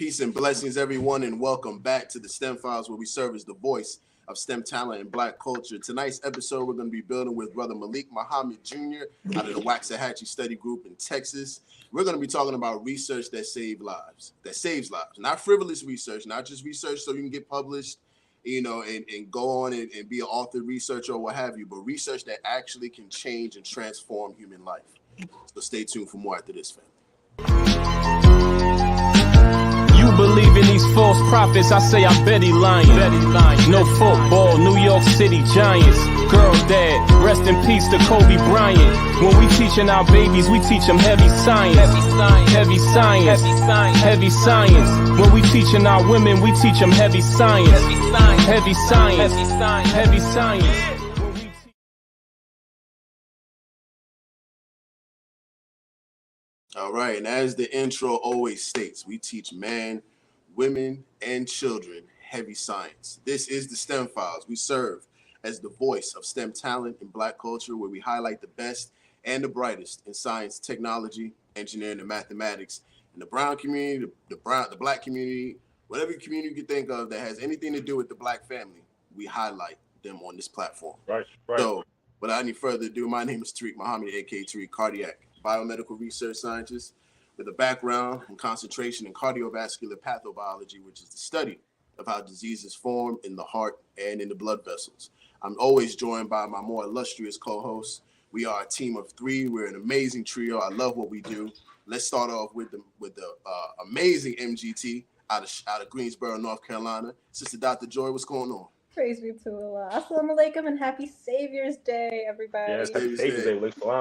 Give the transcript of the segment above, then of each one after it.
Peace and blessings, everyone, and welcome back to the STEM Files, where we serve as the voice of STEM talent and Black culture. Tonight's episode, we're going to be building with Brother Malik Muhammad Jr. out of the Waxahachie Study Group in Texas. We're going to be talking about research that saves lives, not frivolous research, not just research so you can get published, and go on and be an author, researcher, or what have you, but research that actually can change and transform human life. So stay tuned for more after this, fam. You believe in these false prophets, I say I bet he lying. No football, New York City Giants. Girl dad, rest in peace to Kobe Bryant. When we teaching our babies, we teach them heavy science. Heavy science. When we teaching our women, we teach them heavy science. Heavy science. All right, and as the intro always states, we teach men, women, and children heavy science. This is the STEM Files. We serve as the voice of STEM talent and Black culture, where we highlight the best and the brightest in science, technology, engineering, and mathematics. In the brown community, the Black community, whatever community you can think of that has anything to do with the Black family, we highlight them on this platform. Right. So, without any further ado, my name is Tariq Muhammad, aka Tariq Cardiac, biomedical research scientist with a background and concentration in cardiovascular pathobiology, which is the study of how diseases form in the heart and in the blood vessels. I'm always joined by my more illustrious co-hosts. We are a team of three. We're an amazing trio. I love what we do. Let's start off with the amazing MGT out of Greensboro, North Carolina. Sister Dr. Joy, what's going on? Praise be to Allah. Assalamu alaikum and happy Savior's Day, everybody. Yes, happy Savior's Day.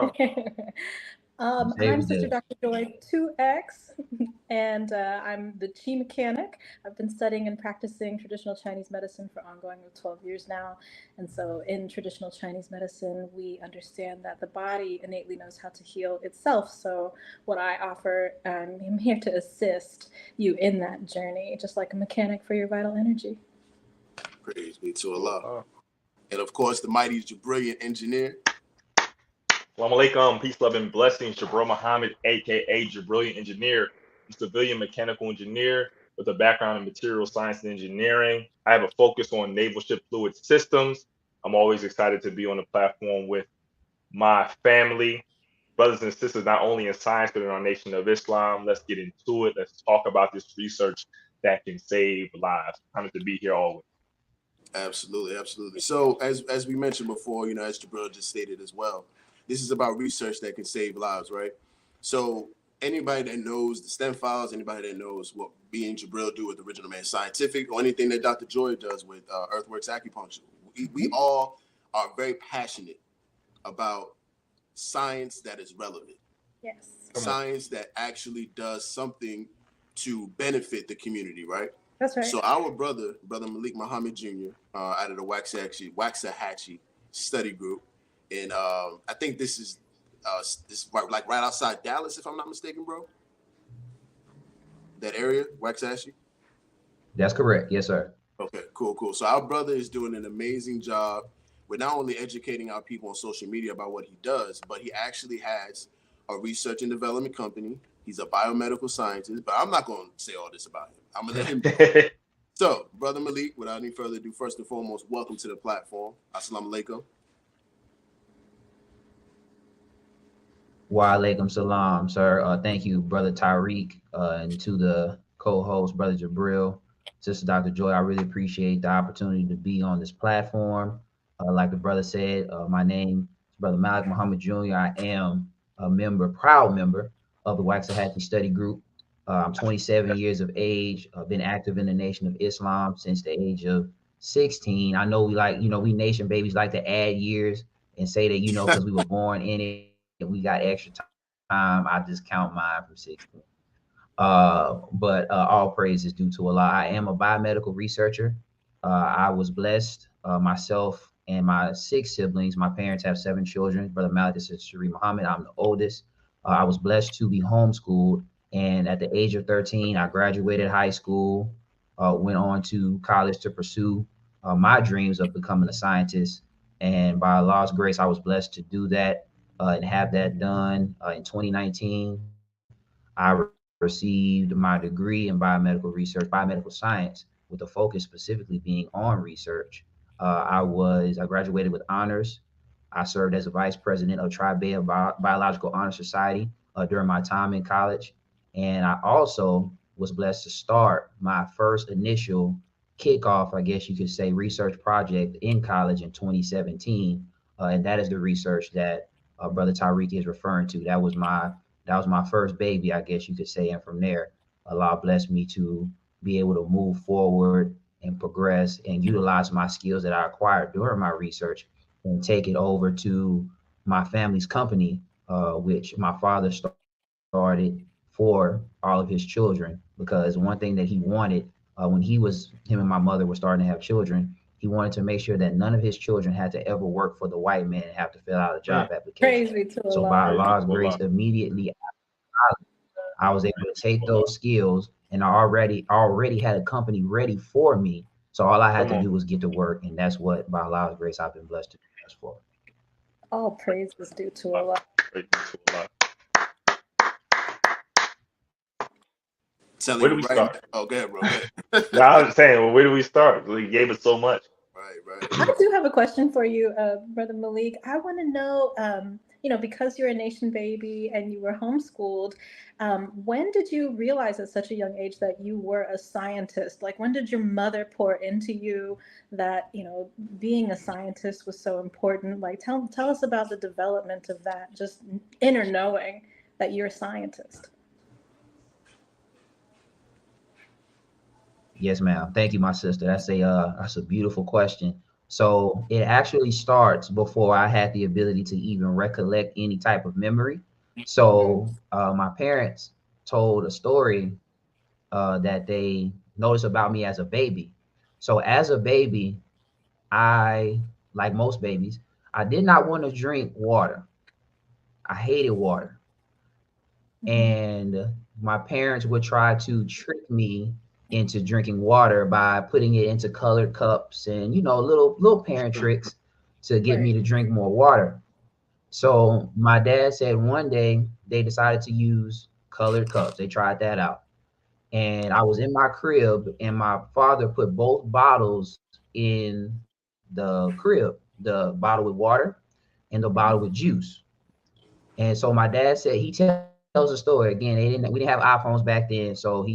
I'm Sister Dr. Joy 2X, and I'm the Chi mechanic. I've been studying and practicing traditional Chinese medicine for ongoing 12 years now. And so in traditional Chinese medicine, we understand that the body innately knows how to heal itself. So what I offer, I'm here to assist you in that journey, just like a mechanic for your vital energy. Praise be to Allah. And of course, the mighty Jabril engineer. Assalamu alaikum, peace, love, and blessings. Jabril Muhammad, aka Jabril Engineer, a civilian mechanical engineer with a background in material science and engineering. I have a focus on naval ship fluid systems. I'm always excited to be on the platform with my family, brothers and sisters, not only in science, but in our nation of Islam. Let's get into it. Let's talk about this research that can save lives. I'm happy to be here always. Absolutely. So as we mentioned before, as Jabril just stated as well, this is about research that can save lives, right? So anybody that knows the STEM Files, anybody that knows what me and Jabril do with Original Man Scientific, or anything that Dr. Joy does with Earthworks Acupuncture, we all are very passionate about science that is relevant. Yes. Science that actually does something to benefit the community, right? That's right. So our brother Malik Muhammad Jr., out of the Waxahachie Study Group, and I think this is right outside Dallas, if I'm not mistaken, bro. That area, Waxahachie. That's correct. Yes, sir. Okay, cool. So our brother is doing an amazing job with not only educating our people on social media about what he does, but he actually has a research and development company. He's a biomedical scientist, but I'm not going to say all this about him. I'm going to let him do it. So, Brother Malik, without any further ado, first and foremost, welcome to the platform. Assalamu alaikum. Wa alaikum salam, sir. Thank you, Brother Tariq, and to the co-host, Brother Jabril, Sister Dr. Joy. I really appreciate the opportunity to be on this platform. Like the brother said, my name is Brother Malik Muhammad Jr. I am a proud member of the Waxahachie Study Group. I'm 27 years of age. I've been active in the Nation of Islam since the age of 16. I know we nation babies like to add years and say that, because we were born in it, and we got extra time. I just count mine from 16. But all praise is due to Allah. I am a biomedical researcher. I was blessed, myself and my 6 siblings. My parents have 7 children. Brother Malik and Sister Sheree Muhammad. I'm the oldest. I was blessed to be homeschooled. And at the age of 13, I graduated high school, went on to college to pursue my dreams of becoming a scientist. And by Allah's grace, I was blessed to do that and have that done in 2019. I received my degree in biomedical research, biomedical science, with a focus specifically being on research. I graduated with honors. I served as a vice president of Tri Bay Biological Honor Society during my time in college. And I also was blessed to start my first initial kickoff, I guess you could say, research project in college in 2017. And that is the research that Brother Tariq is referring to. That was my first baby, I guess you could say. And from there, Allah blessed me to be able to move forward and progress and utilize my skills that I acquired during my research and take it over to my family's company, which my father started for all of his children. Because one thing that he wanted when him and my mother were starting to have children, he wanted to make sure that none of his children had to ever work for the white man and have to fill out a job application. Praise be to So Allah. by Allah's grace, immediately after I was able to take those skills, and I already had a company ready for me. So all I had to do was get to work, and that's what, by Allah's grace, I've been blessed to do this for. All praise is due to Allah. Where do we start? Oh, go ahead, bro. No, I was saying, well, where do we start? He gave us so much. Right. I do have a question for you, Brother Malik. I want to know, because you're a nation baby and you were homeschooled, when did you realize at such a young age that you were a scientist? Like, when did your mother pour into you that, being a scientist was so important? Like, tell us about the development of that, just inner knowing that you're a scientist. Yes, ma'am. Thank you, my sister. That's a beautiful question. So it actually starts before I had the ability to even recollect any type of memory. So my parents told a story that they noticed about me as a baby. So as a baby, I, like most babies, I did not want to drink water. I hated water. And my parents would try to trick me into drinking water by putting it into colored cups and little parent tricks to get me to drink more water. So my dad said one day they decided to use colored cups. They tried that out, and I was in my crib, and my father put both bottles in the crib, the bottle with water and the bottle with juice. And so my dad said, he tells a story again. We didn't have iPhones back then, so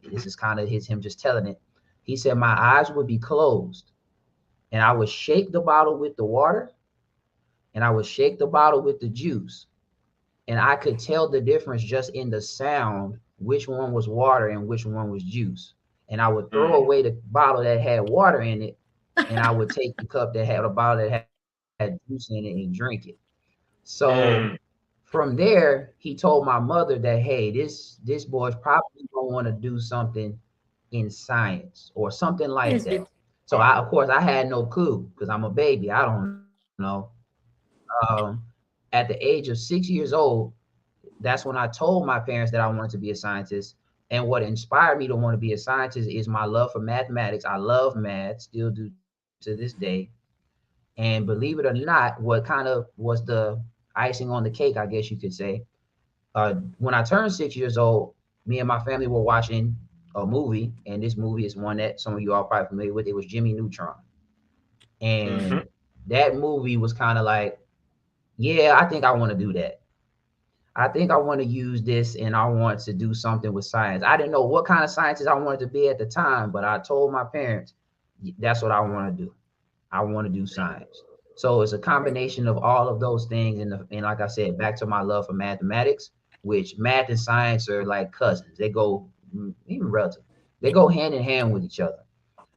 this is kind of him just telling it. He said my eyes would be closed, and I would shake the bottle with the water, and I would shake the bottle with the juice, and I could tell the difference just in the sound, which one was water and which one was juice. And I would throw away the bottle that had water in it, and I would take the cup that had a bottle that had juice in it and drink it. So from there, he told my mother that, hey, this boy's probably gonna want to do something in science or something like that. So of course, I had no clue because I'm a baby. I don't know. At the age of 6 years old, that's when I told my parents that I wanted to be a scientist. And what inspired me to want to be a scientist is my love for mathematics. I love math, still do to this day. And believe it or not, what kind of was the icing on the cake, I guess you could say. When I turned 6 years old, me and my family were watching a movie, and this movie is one that some of you are probably familiar with. It was Jimmy Neutron. And that movie was kind of like, yeah, I think I want to do that. I think I want to use this, and I want to do something with science. I didn't know what kind of scientist I wanted to be at the time, but I told my parents, that's what I want to do. I want to do science. So it's a combination of all of those things. And like I said, back to my love for mathematics, which math and science are like cousins. They go even relative. They go hand in hand with each other.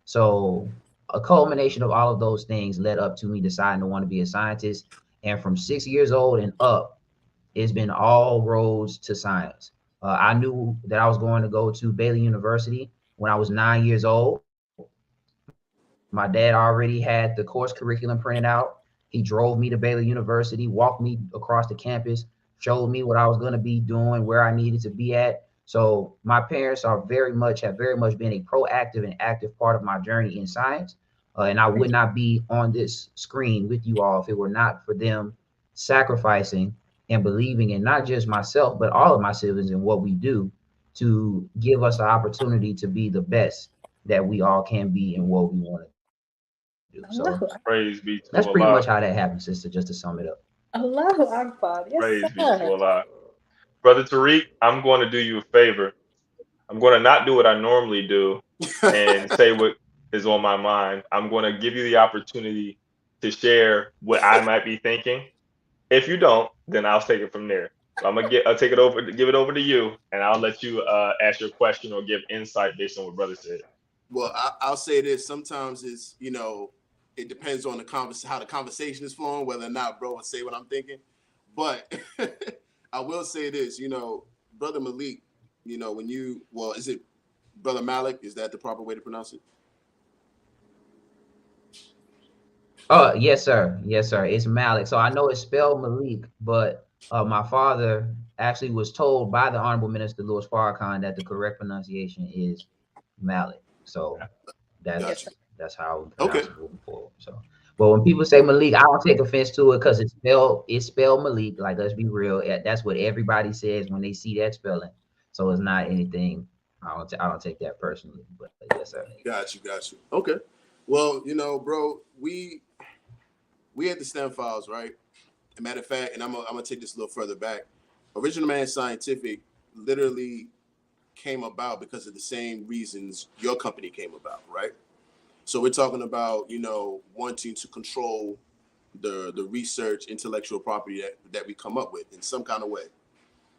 So a culmination of all of those things led up to me deciding to want to be a scientist. And from 6 years old and up, it's been all roads to science. I knew that I was going to go to Baylor University when I was 9 years old. My dad already had the course curriculum printed out. He drove me to Baylor University, walked me across the campus, showed me what I was going to be doing, where I needed to be at. So my parents have very much been a proactive and active part of my journey in science. And I would not be on this screen with you all if it were not for them sacrificing and believing in not just myself, but all of my siblings and what we do to give us the opportunity to be the best that we all can be in what we want to do. So Allahu, Praise be to that's pretty much Allah. how that happened, sister, just to sum it up. Allahu Akbar. Yes, Praise be to sir. Allah. Brother Tariq, I'm going to do you a favor. I'm going to not do what I normally do and say what is on my mind. I'm going to give you the opportunity to share what I might be thinking. If you don't, then I'll take it from there. So I'll take it over, give it over to you, and I'll let you ask your question or give insight based on what brother said. Well, I'll say this. Sometimes it's, it depends on how the conversation is flowing, whether or not bro will say what I'm thinking. But I will say this, Brother Malik, is it Brother Malik? Is that the proper way to pronounce it? Oh, yes, sir. Yes, sir. It's Malik. So I know it's spelled Malik, but my father actually was told by the Honorable Minister Louis Farrakhan that the correct pronunciation is Malik. So that's Gotcha. that's how I would pronounce Okay. it moving forward. So, but when people say Malik, I don't take offense to it because it's spelled Malik. Like, let's be real. That's what everybody says when they see that spelling. So it's not anything. I don't take that personally. But yes, sir. Got you. Okay. Well, bro, we had the STEM files, right? As a matter of fact, and I'm gonna take this a little further back. Original Man Scientific literally came about because of the same reasons your company came about, right? So we're talking about, wanting to control the research, intellectual property that we come up with in some kind of way,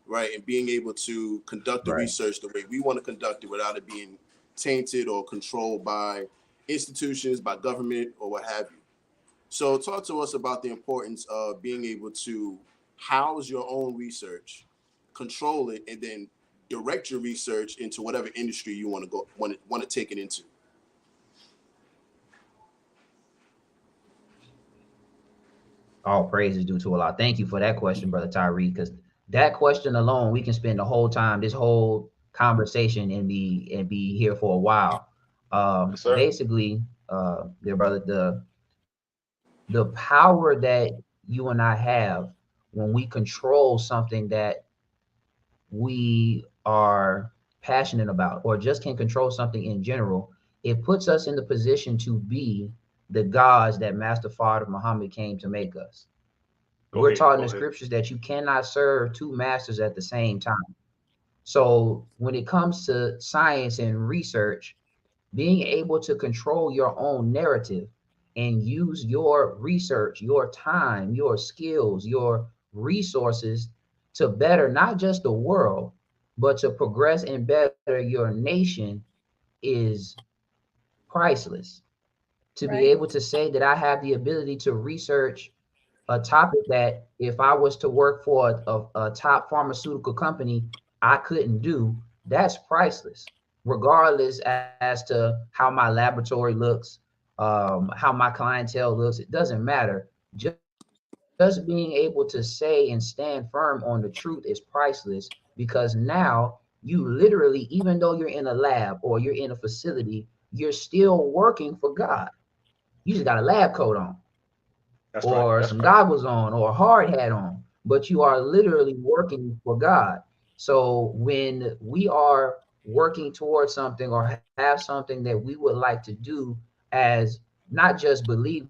right? And being able to conduct the research the way we want to conduct it without it being tainted or controlled by institutions, by government, or what have you. So talk to us about the importance of being able to house your own research, control it, and then direct your research into whatever industry you want to take it into. All praise is due to Allah. Thank you for that question, Brother Tyree, because that question alone, we can spend the whole time, this whole conversation, and be here for a while. Yes, sir. Basically, dear brother, the power that you and I have when we control something that we are passionate about, or just can control something in general, it puts us in the position to be the gods that Master Father Muhammad came to make us. We're taught in the scriptures that you cannot serve two masters at the same time. So when it comes to science and research, being able to control your own narrative and use your research, your time, your skills, your resources to better not just the world, but to progress and better your nation is priceless. To be able to say that I have the ability to research a topic that if I was to work for a top pharmaceutical company, I couldn't do, that's priceless, regardless as to how my laboratory looks, how my clientele looks. It doesn't matter. Just being able to say and stand firm on the truth is priceless, because now you literally, even though you're in a lab or you're in a facility, you're still working for God. You just got a lab coat on, or some goggles on, or a hard hat on, but you are literally working for God. So when we are working towards something or have something that we would like to do as not just believers,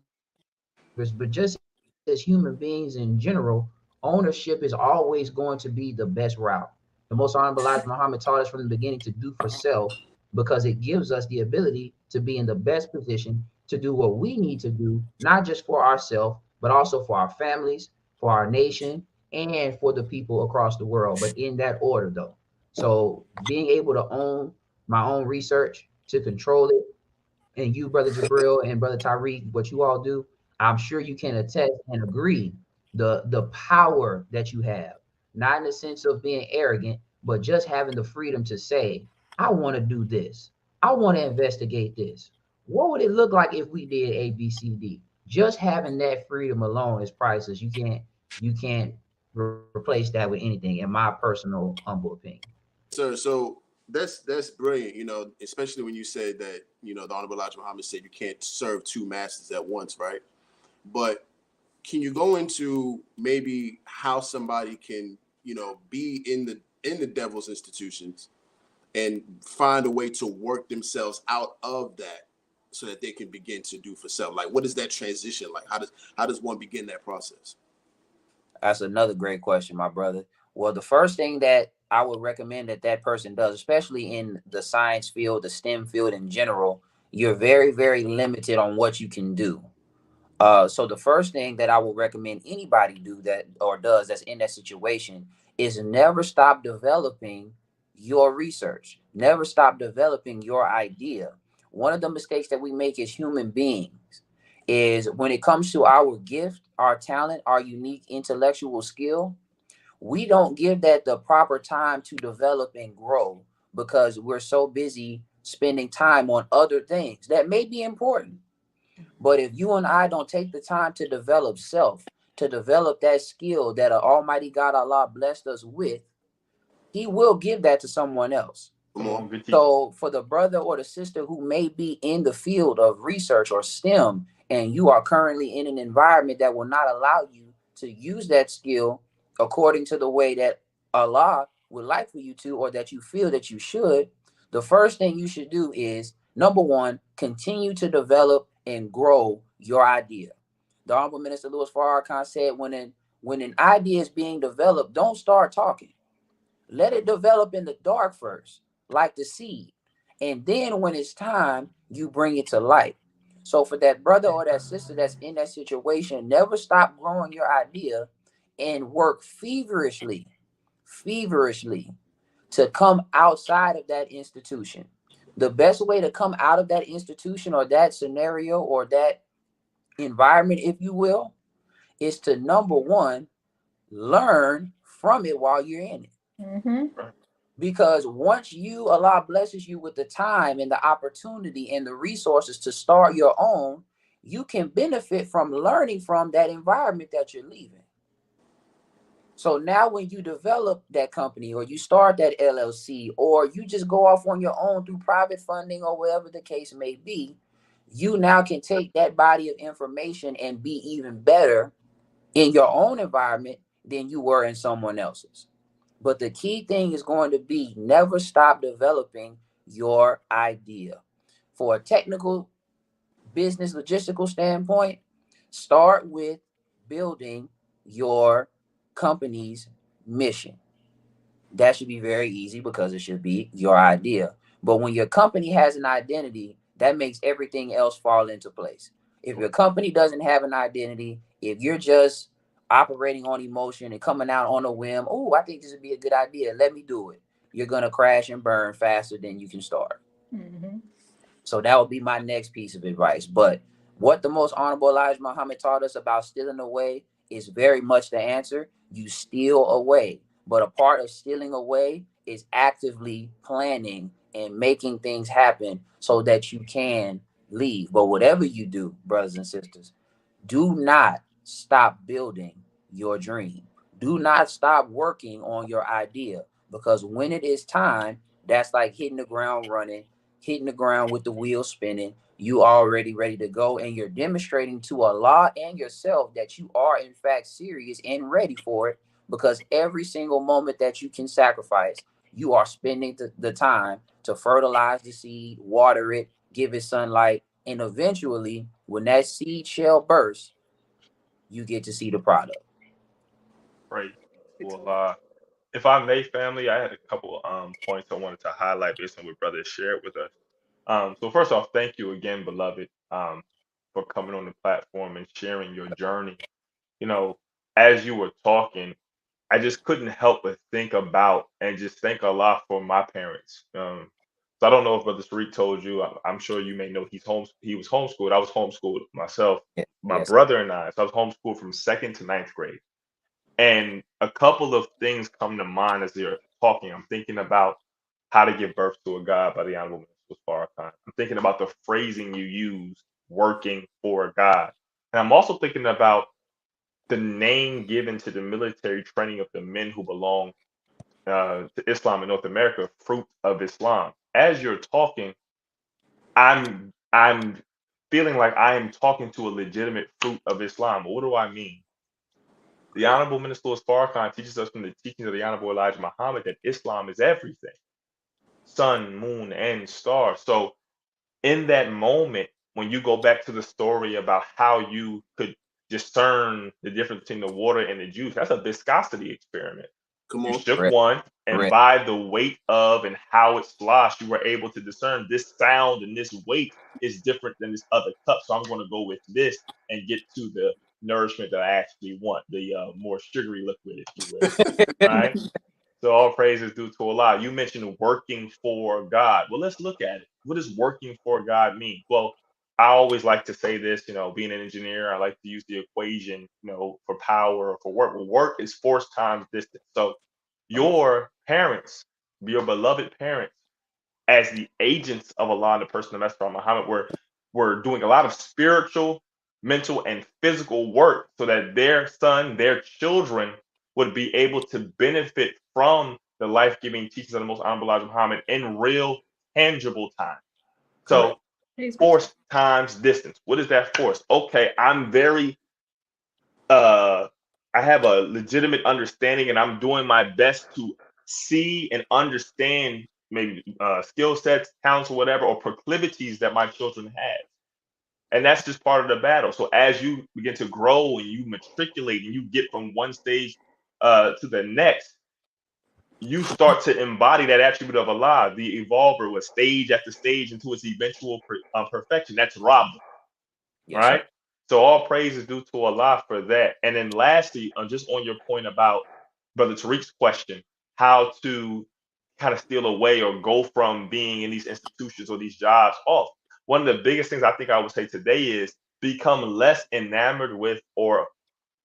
but just as human beings in general, ownership is always going to be the best route. The most honorable Elijah Muhammad taught us from the beginning to do for self, because it gives us the ability to be in the best position to do what we need to do, not just for ourselves, but also for our families, for our nation, and for the people across the world, but in that order though. So being able to own my own research, to control it, and you, Brother Jabril and Brother Tariq, what you all do, I'm sure you can attest and agree the power that you have, not in the sense of being arrogant, but just having the freedom to say, I want to do this. I want to investigate this. What would it look like if we did A, B, C, D? Just having that freedom alone is priceless. You can't replace that with anything, in my personal humble opinion. Sir, so that's brilliant, especially when you said that, the Honorable Elijah Muhammad said you can't serve two masters at once, right? But can you go into maybe how somebody can, be in the devil's institutions and find a way to work themselves out of that so that they can begin to do for self? Like, what is that transition like? How does one begin that process? That's another great question, my brother. Well, the first thing that I would recommend that that person does, especially in the science field, the STEM field in general, you're very, very limited on what you can do. So the first thing that I would recommend anybody do that or does that's in that situation is never stop developing your research. Never stop developing your idea. One of the mistakes that we make as human beings is when it comes to our gift, our talent, our unique intellectual skill, we don't give that the proper time to develop and grow because we're so busy spending time on other things that may be important. But if you and I don't take the time to develop self, to develop that skill that Almighty God Allah blessed us with, He will give that to someone else. Come on. Good teaching. So for the brother or the sister who may be in the field of research or STEM, and you are currently in an environment that will not allow you to use that skill according to the way that Allah would like for you to, or that you feel that you should, the first thing you should do is, number one, continue to develop and grow your idea. The Honorable Minister Louis Farrakhan said, when an idea is being developed, don't start talking. Let it develop in the dark first, like the seed. And then when it's time, you bring it to light. So for that brother or that sister that's in that situation, never stop growing your idea and work feverishly to come outside of that institution. The best way to come out of that institution or that scenario or that environment, if you will, is to, number one, learn from it while you're in it. Mm-hmm. Because once Allah blesses you with the time and the opportunity and the resources to start your own, you can benefit from learning from that environment that you're leaving. So now when you develop that company or you start that LLC or you just go off on your own through private funding or whatever the case may be, you now can take that body of information and be even better in your own environment than you were in someone else's. But the key thing is going to be never stop developing your idea. For a technical business logistical standpoint, start with building your company's mission. That should be very easy because it should be your idea. But when your company has an identity, that makes everything else fall into place. If your company doesn't have an identity, if you're just operating on emotion and coming out on a whim, oh, I think this would be a good idea, let me do it, you're going to crash and burn faster than you can start. Mm-hmm. So that would be my next piece of advice. But what the most honorable Elijah Muhammad taught us about stealing away is very much the answer. You steal away. But a part of stealing away is actively planning and making things happen so that you can leave. But whatever you do, brothers and sisters, do not stop building your dream. Do not stop working on your idea, because when it is time, that's like hitting the ground running, hitting the ground with the wheel spinning. You already ready to go, and you're demonstrating to Allah and yourself that you are in fact serious and ready for it, because every single moment that you can sacrifice, you are spending the time to fertilize the seed, water it, give it sunlight, and eventually, when that seed shell bursts, you get to see the product. Right. Well, if I may, family, I had a couple points I wanted to highlight based on what brother shared with us. So first off, thank you again, beloved, for coming on the platform and sharing your journey. You know, as you were talking, I just couldn't help but think about and just thank Allah for my parents. So I don't know if Brother Tariq told you. I'm sure you may know he was homeschooled. I was homeschooled myself, my Yes. brother and I. So I was homeschooled from second to ninth grade. And a couple of things come to mind as you're talking. I'm thinking about how to give birth to a God by the Honorable Mr. Farrakhan. I'm thinking about the phrasing you use, working for a God. And I'm also thinking about the name given to the military training of the men who belong to Islam in North America, Fruit of Islam. As you're talking, I'm feeling like I am talking to a legitimate fruit of Islam. What do I mean? The Honorable Minister Louis Farrakhan teaches us from the teachings of the Honorable Elijah Muhammad that Islam is everything. sun, moon, and stars. So in that moment, when you go back to the story about how you could discern the difference between the water and the juice, that's a viscosity experiment. Come You on. shook Correct. one, and Correct. by the weight of and how it sloshed, you were able to discern this sound and this weight is different than this other cup. So I'm going to go with this and get to the nourishment that I actually want, the more sugary liquid, if you will. Right? So all praise is due to Allah. You mentioned working for God. Well, let's look at it. What does working for God mean? Well, I always like to say this, being an engineer, I like to use the equation, for power or for work. Well, work is force times distance. So Come on. your parents, your beloved parents, as the agents of Allah, the person of Messenger Muhammad, were doing a lot of spiritual, mental, and physical work so that their son, their children would be able to benefit from the life-giving teachings of the Most Honorable Elijah Muhammad in real, tangible time. Correct. So Praise be to force times distance. What is that force? Okay, uh I have a legitimate understanding and I'm doing my best to see and understand maybe skill sets, talents, or whatever, or proclivities that my children have. And that's just part of the battle. So as you begin to grow and you matriculate and you get from one stage to the next, you start to embody that attribute of Allah, the evolver, with stage after stage into its eventual perfection. That's Rabb. Yes, sir. Right? So all praise is due to Allah for that. And then lastly, just on your point about Brother Tariq's question, how to kind of steal away or go from being in these institutions or these jobs off. One of the biggest things I think I would say today is become less enamored with or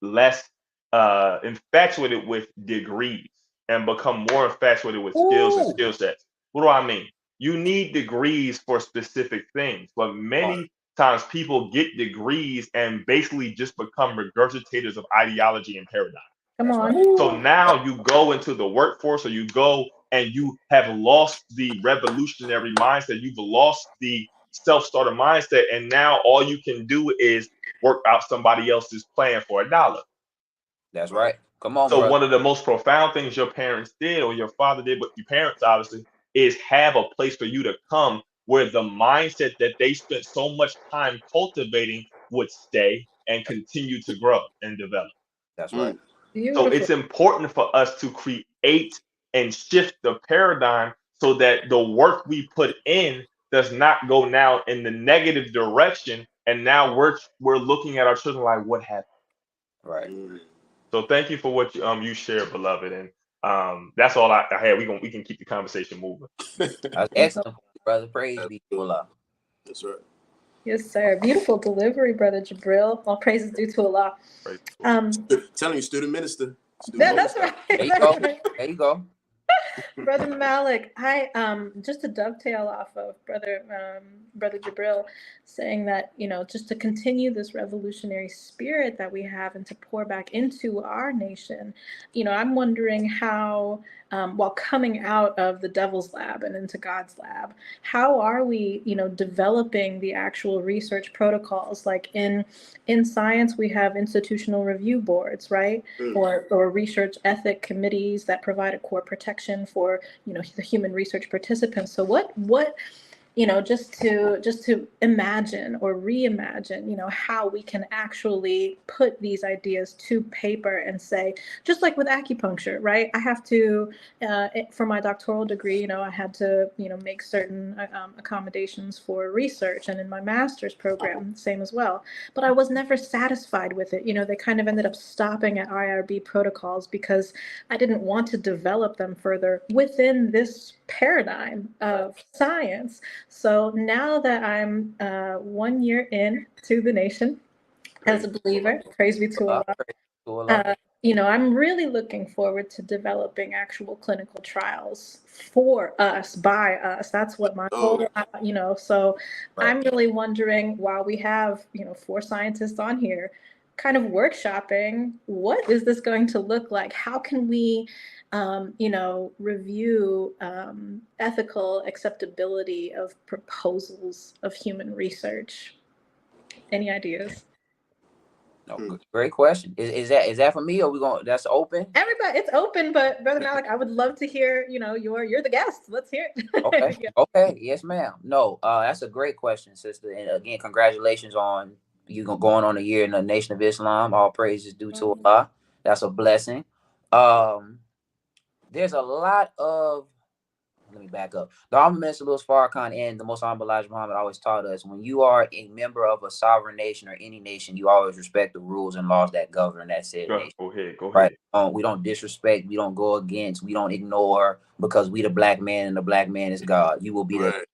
less infatuated with degrees and become more infatuated with skills and Ooh. skill sets. What do I mean? You need degrees for specific things, but many times people get degrees and basically just become regurgitators of ideology and paradigm. Come That's right. on. So now you go into the workforce or you go and you have lost the revolutionary mindset. You've lost the self-starter mindset. And now all you can do is work out somebody else's plan for $1. That's right. Come on, So brother. one of the most profound things your parents did or your father did, but your parents obviously, is have a place for you to come where the mindset that they spent so much time cultivating would stay and continue to grow and develop. That's right. Mm. So Beautiful. it's important for us to create and shift the paradigm so that the work we put in does not go now in the negative direction. And now we're looking at our children like, what happened? Right. Mm. So thank you for what you shared, beloved, and that's all I had. We can keep the conversation moving. That's excellent, brother. Praise be to Allah. That's right. Yes, sir. Beautiful delivery, Brother Jabril. All praises due to Allah. Praise the Lord. Telling you, student minister. Student That's minister. right. There you That's go. right. There you go. Brother Malik, hi. Just to dovetail off of Brother Jabril, saying that just to continue this revolutionary spirit that we have and to pour back into our nation, I'm wondering how, while coming out of the devil's lab and into God's lab, how are we, developing the actual research protocols? Like in science, we have institutional review boards, right? Mm. Or research ethic committees that provide a core protection for the human research participants. So what just to imagine or reimagine how we can actually put these ideas to paper and say, just like with acupuncture, right? I have to for my doctoral degree, I had to make certain accommodations for research, and in my master's program same as well, but I was never satisfied with it. They kind of ended up stopping at IRB protocols because I didn't want to develop them further within this paradigm of science. So now that I'm 1 year in to the nation as a believer, praise be to Allah, Praise to Allah. I'm really looking forward to developing actual clinical trials for us, by us. That's what my Oh, whole, so Right. I'm really wondering, while we have, 4 scientists on here, kind of workshopping, what is this going to look like? How can we, review ethical acceptability of proposals of human research? Any ideas? No, great question. Is that for me, or we going? That's open. Everybody, it's open, but Brother Malik, I would love to hear. You're the guest. Let's hear it. Okay. Yeah. Okay. Yes, ma'am. No, that's a great question, sister. And again, congratulations on you going on a year in the Nation of Islam. All praises due to Allah. That's a blessing. There's a lot of. Let me back up. The Honorable Minister Louis Farrakhan and the Most Honorable Elijah Muhammad always taught us, when you are a member of a sovereign nation or any nation, you always respect the rules and laws that govern that said nation. Go ahead. Right? We don't disrespect. We don't go against. We don't ignore, because we the black man and the black man is God. You will be the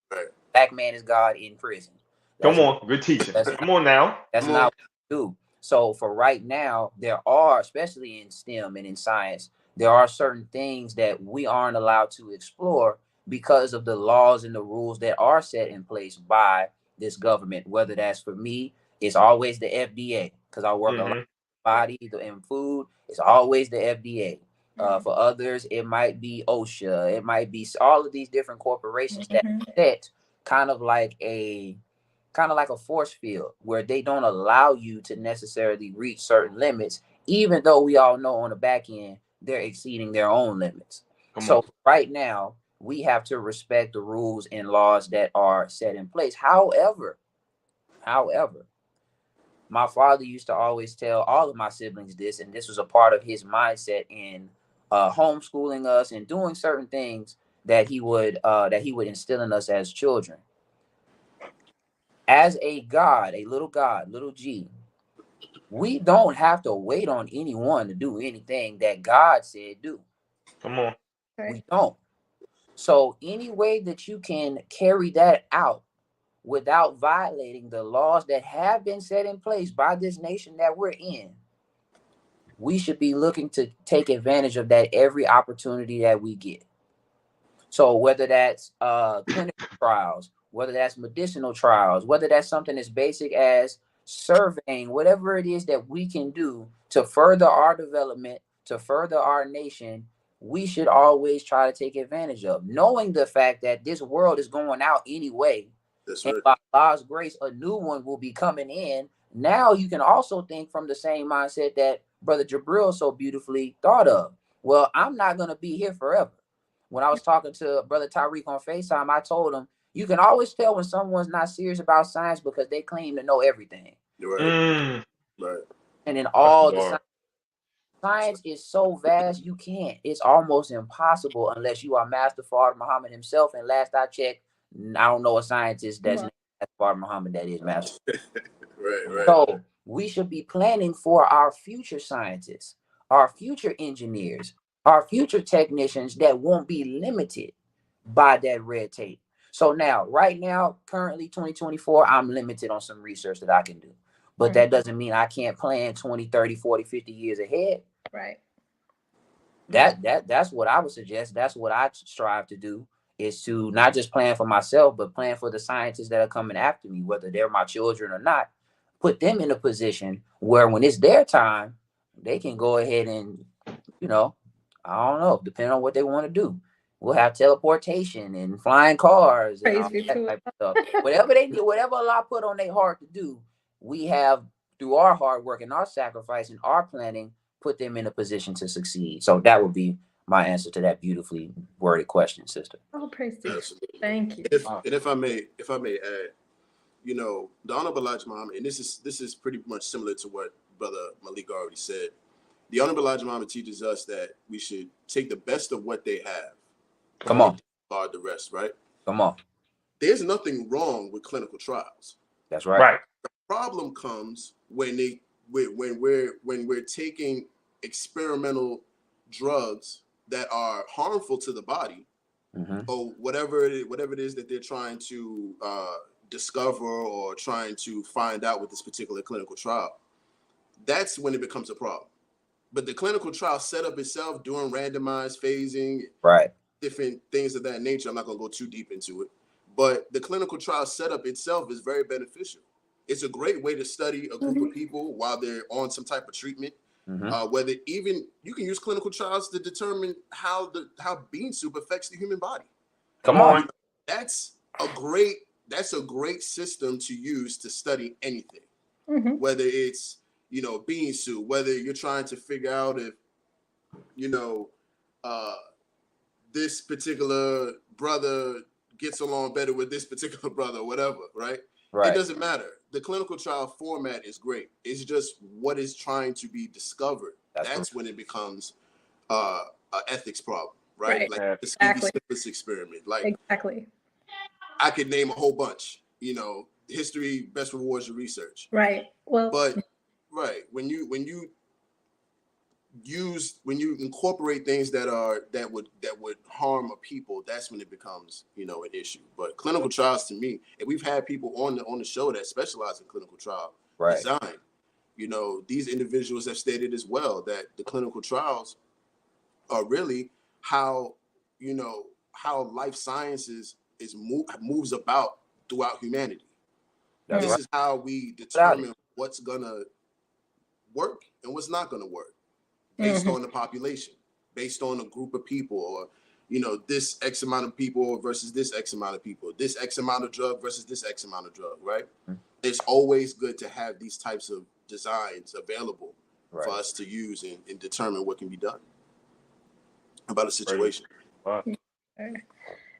black man is God in prison. Come on, good teaching. Come on now. That's not what we do. So for right now, there are, especially in STEM and in science, there are certain things that we aren't allowed to explore because of the laws and the rules that are set in place by this government. Whether that's, for me, it's always the FDA, because I work a lot with body and food. It's always the FDA. For others, it might be OSHA. It might be all of these different corporations that set kind of like a force field where they don't allow you to necessarily reach certain limits, even though we all know on the back end they're exceeding their own limits. So right now, we have to respect the rules and laws that are set in place. However, my father used to always tell all of my siblings this, and this was a part of his mindset in homeschooling us and doing certain things that he would instill in us as children. As a God, little G, we don't have to wait on anyone to do anything that God said do. Come on. We don't. So any way that you can carry that out without violating the laws that have been set in place by this nation that we're in, we should be looking to take advantage of that every opportunity that we get. So whether that's clinical trials, whether that's medicinal trials, whether that's something as basic as surveying, whatever it is that we can do to further our development, to further our nation, we should always try to take advantage of, knowing the fact that this world is going out anyway. That's and right. by God's grace, a new one will be coming in. Now you can also think from the same mindset that Brother Jabril so beautifully thought of. Well, I'm not going to be here forever. When I was talking to Brother Tariq on FaceTime, I told him, you can always tell when someone's not serious about science because they claim to know everything. Right. And in all the science is so vast, you can't. It's almost impossible unless you are Master Fard Muhammad himself. And last I checked, I don't know a scientist that's named Fard Muhammad that is Master. Right. So we should be planning for our future scientists, our future engineers, our future technicians that won't be limited by that red tape. So now, right now, currently 2024, I'm limited on some research that I can do. But that doesn't mean I can't plan 20, 30, 40, 50 years ahead. Right. That's what I would suggest. That's what I strive to do, is to not just plan for myself, but plan for the scientists that are coming after me, whether they're my children or not. Put them in a position where when it's their time, they can go ahead and, I don't know, depending on what they want to do. We'll have teleportation and flying cars and all that type of stuff. Whatever they need, whatever Allah put on their heart to do, we have, through our hard work and our sacrifice and our planning, put them in a position to succeed. So that would be my answer to that beautifully worded question, sister. Oh, praise to you. Thank you. If I may add, the Honorable Elijah Muhammad, and this is pretty much similar to what Brother Malik already said. The Honorable Elijah Muhammad teaches us that we should take the best of what they have. Come on. Discard the rest, right? Come on. There's nothing wrong with clinical trials. That's right. The problem comes when we're taking experimental drugs that are harmful to the body, or whatever it is that they're trying to discover or trying to find out with this particular clinical trial. That's when it becomes a problem. But the clinical trial setup itself, doing randomized phasing, different things of that nature, I'm not going to go too deep into it, but the clinical trial setup itself is very beneficial. It's a great way to study a group of people while they're on some type of treatment. Whether even you can use clinical trials to determine how bean soup affects the human body. Come on. That's a great system to use to study anything. Whether it's being suit, whether you're trying to figure out if, this particular brother gets along better with this particular brother, or whatever, right? Right. It doesn't matter. The clinical trial format is great. It's just what is trying to be discovered. That's when it becomes an ethics problem, right? Like the Stevie Snippets experiment. Like exactly. I could name a whole bunch. History best rewards your research. Right. Well, but when you incorporate things that would harm a people, that's when it becomes an issue. But clinical trials, to me, and we've had people on the show that specialize in clinical trial design. These individuals have stated as well that the clinical trials are really how life sciences moves about throughout humanity. This is how we determine what's gonna work and what's not gonna work based on the population, based on a group of people, or this X amount of people versus this X amount of people, this X amount of drug versus this X amount of drug, right? It's always good to have these types of designs available for us to use and determine what can be done about a situation.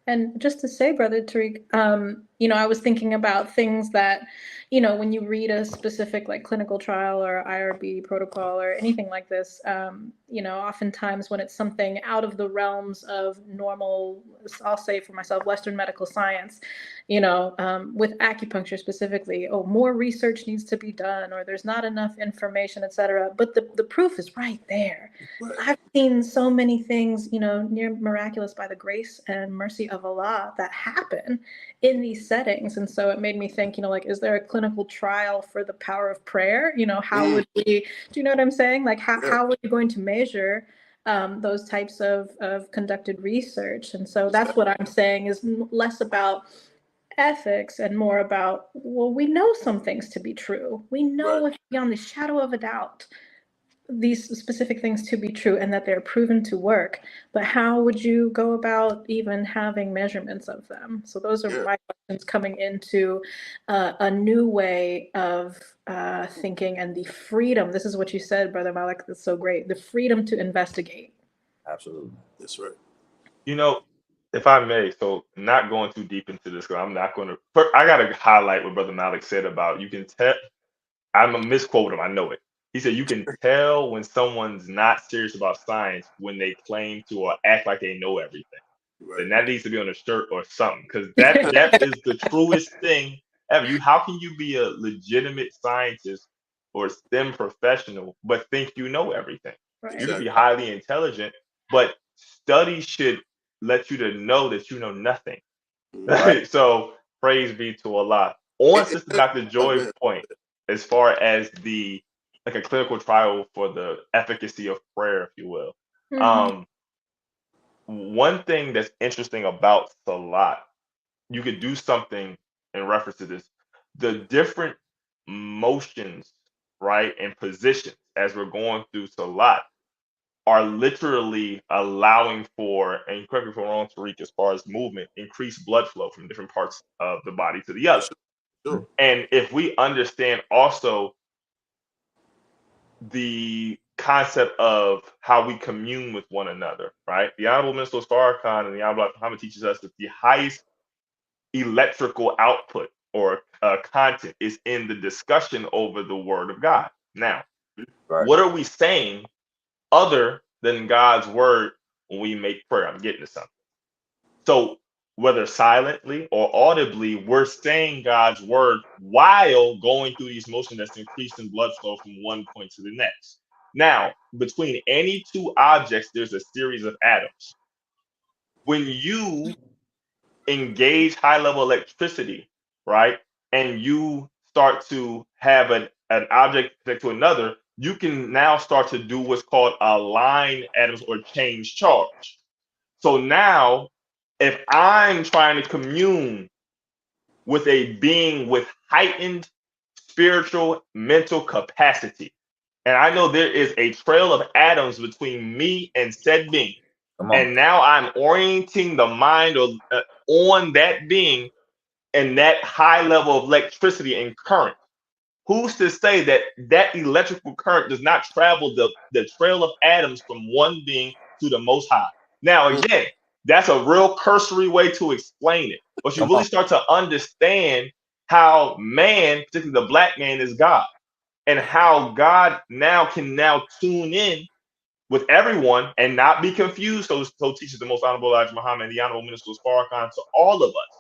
And just to say, Brother Tariq, I was thinking about things that, when you read a specific like clinical trial or IRB protocol or anything like this, oftentimes when it's something out of the realms of normal, I'll say for myself, Western medical science, with acupuncture specifically, more research needs to be done, or there's not enough information, etc. But the proof is right there. I've seen so many things, near miraculous by the grace and mercy of Allah that happen in these settings. And so it made me think, is there a clinical trial for the power of prayer? How would we, do you know what I'm saying? Like how are you going to measure those types of conducted research? And so that's what I'm saying is less about ethics and more about, we know some things to be true. We know beyond the shadow of a doubt these specific things to be true and that they're proven to work, but how would you go about even having measurements of them? So those are my questions coming into a new way of thinking, and the freedom. This is what you said, Brother Malik, that's so great. The freedom to investigate. Absolutely. That's right. If I may, so not going too deep into this, because I'm not going to, I got to highlight what Brother Malik said about, you can tell, I'm going to misquote him, I know it. He said, you can tell when someone's not serious about science when they claim to or act like they know everything. And that needs to be on a shirt or something, because that is the truest thing ever. How can you be a legitimate scientist or STEM professional but think you know everything? You can be highly intelligent, but studies should let you to know that you know nothing. So praise be to Allah. On Sister Dr. Joy's point, as far as like a clinical trial for the efficacy of prayer, if you will. One thing that's interesting about Salat, you could do something in reference to this. The different motions, right, and positions as we're going through Salat are literally allowing for, and correct me if I'm wrong, Tariq, as far as movement, increased blood flow from different parts of the body to the other. Sure. And if we understand also the concept of how we commune with one another, right? The Honorable Minister Farrakhan and the Honorable Muhammad teaches us that the highest electrical output or content is in the discussion over the Word of God. Now, what are we saying other than God's Word when we make prayer? I'm getting to something. So whether silently or audibly, we're saying God's Word while going through these motions that's increasing blood flow from one point to the next. Now, between any two objects, there's a series of atoms. When you engage high-level electricity, right, and you start to have an object connect to another, you can now start to do what's called align atoms or change charge. So now, if I'm trying to commune with a being with heightened spiritual mental capacity, and I know there is a trail of atoms between me and said being, and now I'm orienting the mind on that being and that high level of electricity and current, who's to say that that electrical current does not travel the trail of atoms from one being to the most high? Now, again, that's a real cursory way to explain it. But you Come really on. start to understand how man, particularly the black man, is God, and how God now can tune in with everyone and not be confused. So teaches the most honorable Elijah Muhammad and the honorable minister Farrakhan to all of us,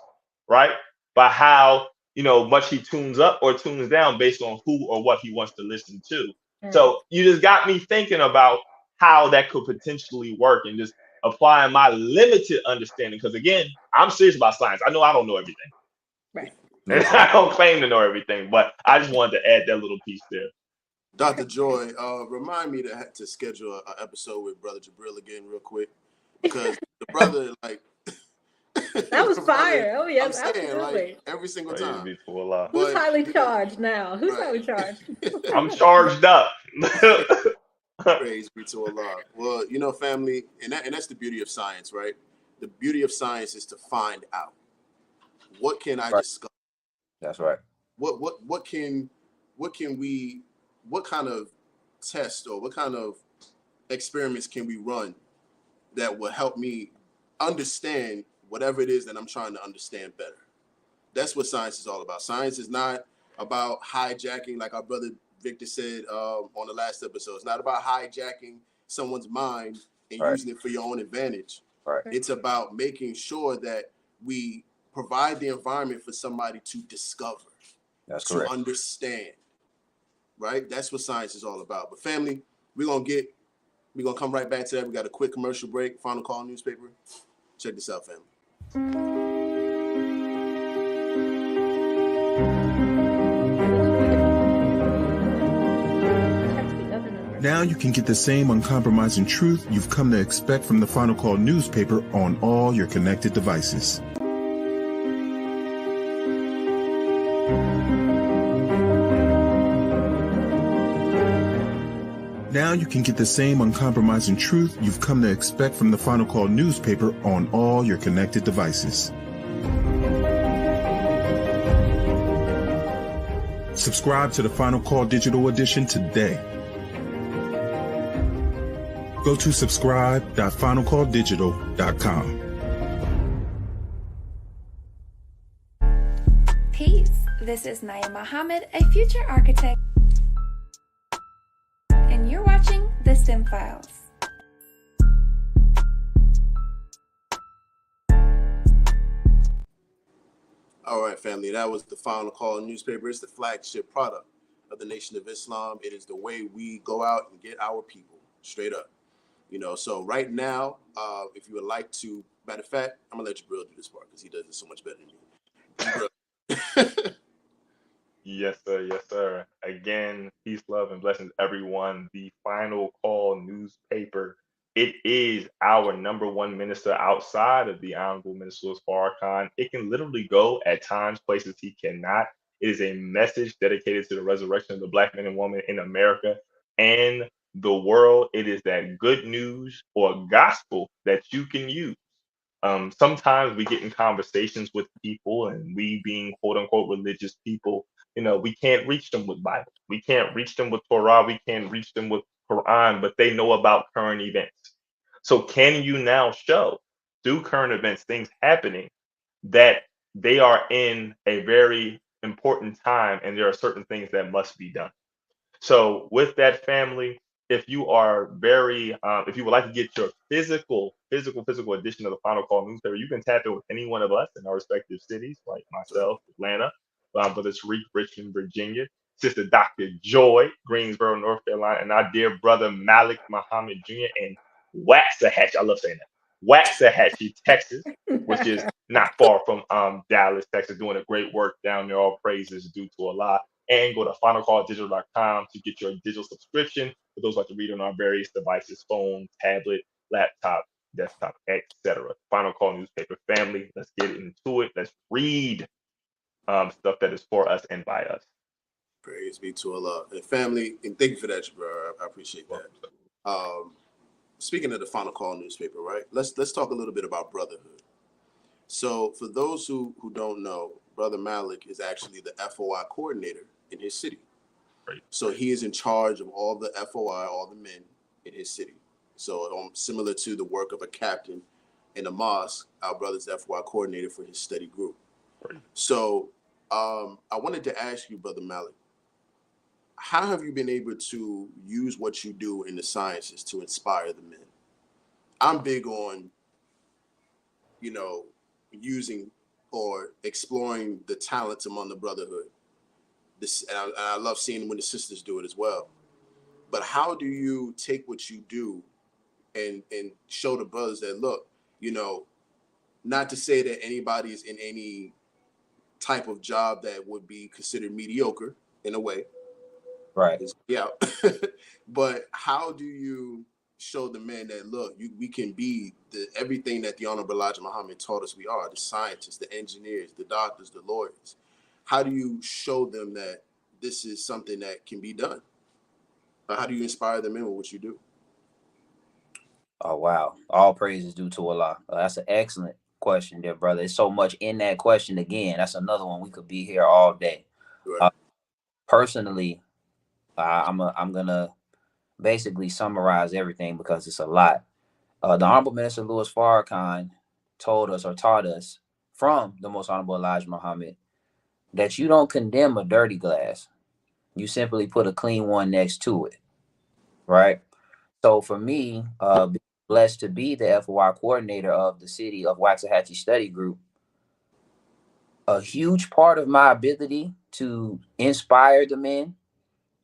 right? By how much he tunes up or tunes down based on who or what he wants to listen to. So you just got me thinking about how that could potentially work and just applying my limited understanding. Because again, I'm serious about science. I know I don't know everything. Right. And I don't claim to know everything, but I just wanted to add that little piece there. Dr. Joy, remind me to schedule an episode with Brother Jabril again real quick, because the brother, like, That was fire. brother, Oh, yes, I'm saying, absolutely. like, every single Praise time. be to Allah. Who's But, highly you know, charged now? Who's right. highly charged? I'm charged up. Praise be to Allah. Well, family, and that's the beauty of science, right? The beauty of science is to find out, what can I discover? That's right. What kind of test or what kind of experiments can we run that will help me understand whatever it is that I'm trying to understand better? That's what science is all about. Science is not about hijacking, like our brother Victor said on the last episode. It's not about hijacking someone's mind and using it for your own advantage. Right. It's about making sure that we provide the environment for somebody to discover, That's to correct. understand. Right? That's what science is all about. But family, we're gonna come right back to that. We got a quick commercial break. Final call newspaper. Check this out, family. Now you can get the same uncompromising truth you've come to expect from the Final Call newspaper on all your connected devices. Now you can get the same uncompromising truth you've come to expect from the Final Call newspaper on all your connected devices. Subscribe to the Final Call digital edition today. Go to subscribe.finalcalldigital.com. Peace. This is Naya Muhammad, a future architect, and you're watching The STEM Files. All right, family, that was the Final Call newspaper. It's the flagship product of the Nation of Islam. It is the way we go out and get our people, straight up. So right now, if you would like to, matter of fact, I'm gonna let Jabril do this part because he does it so much better than me. Yes, sir. Yes, sir. Again, peace, love, and blessings, everyone. The Final Call newspaper. It is our number one minister outside of the Honorable Minister Farrakhan. It can literally go at times places he cannot. It is a message dedicated to the resurrection of the Black men and women in America and the world. It is that good news or gospel that you can use. Sometimes we get in conversations with people, and we being quote unquote religious people, we can't reach them with Bible. We can't reach them with Torah. We can't reach them with Quran, but they know about current events. So can you now show through current events, things happening, that they are in a very important time and there are certain things that must be done? So with that, family, if you are if you would like to get your physical edition of the Final Call newspaper, you can tap in with any one of us in our respective cities, like myself, Atlanta, Brother Tariq, Richmond, Virginia, Sister Dr. Joy, Greensboro, North Carolina, and our dear brother Malik Muhammad Jr. in Waxahachie. I love saying that. Waxahachie, Texas, which is not far from Dallas, Texas, doing a great work down there. All praises due to Allah. And go to finalcalldigital.com to get your digital subscription for those who like to read on our various devices, phone, tablet, laptop, desktop, etc. Final Call newspaper. Family, let's get into it. Let's read stuff that is for us and by us. Praise be to Allah. And family, and thank you for that, bro. I appreciate that. Speaking of the Final Call newspaper, right? Let's talk a little bit about brotherhood. So for those who don't know, Brother Malik is actually the FOI coordinator in his city. Right. So he is in charge of all the FOI, all the men in his city. So similar to the work of a captain in a mosque, our brother's FOI coordinator for his study group. Right. So I wanted to ask you, Brother Malik, how have you been able to use what you do in the sciences to inspire the men? I'm big on, using or exploring the talents among the brotherhood. And I love seeing when the sisters do it as well. But how do you take what you do and show the brothers that, look, not to say that anybody is in any type of job that would be considered mediocre in a way. Right. Yeah. But how do you show the men that, look, we can be everything that the Honorable Elijah Muhammad taught us we are, the scientists, the engineers, the doctors, the lawyers? How do you show them that this is something that can be done? How do you inspire them in with what you do? Oh, wow. All praise is due to Allah. That's an excellent question there, brother. There's so much in that question. Again, that's another one. We could be here all day. Right. Personally, I'm going to basically summarize everything because it's a lot. The Honorable Minister Louis Farrakhan told us or taught us from the Most Honorable Elijah Muhammad that you don't condemn a dirty glass. You simply put a clean one next to it, right? So for me, blessed to be the FOI coordinator of the city of Waxahachie Study Group, a huge part of my ability to inspire the men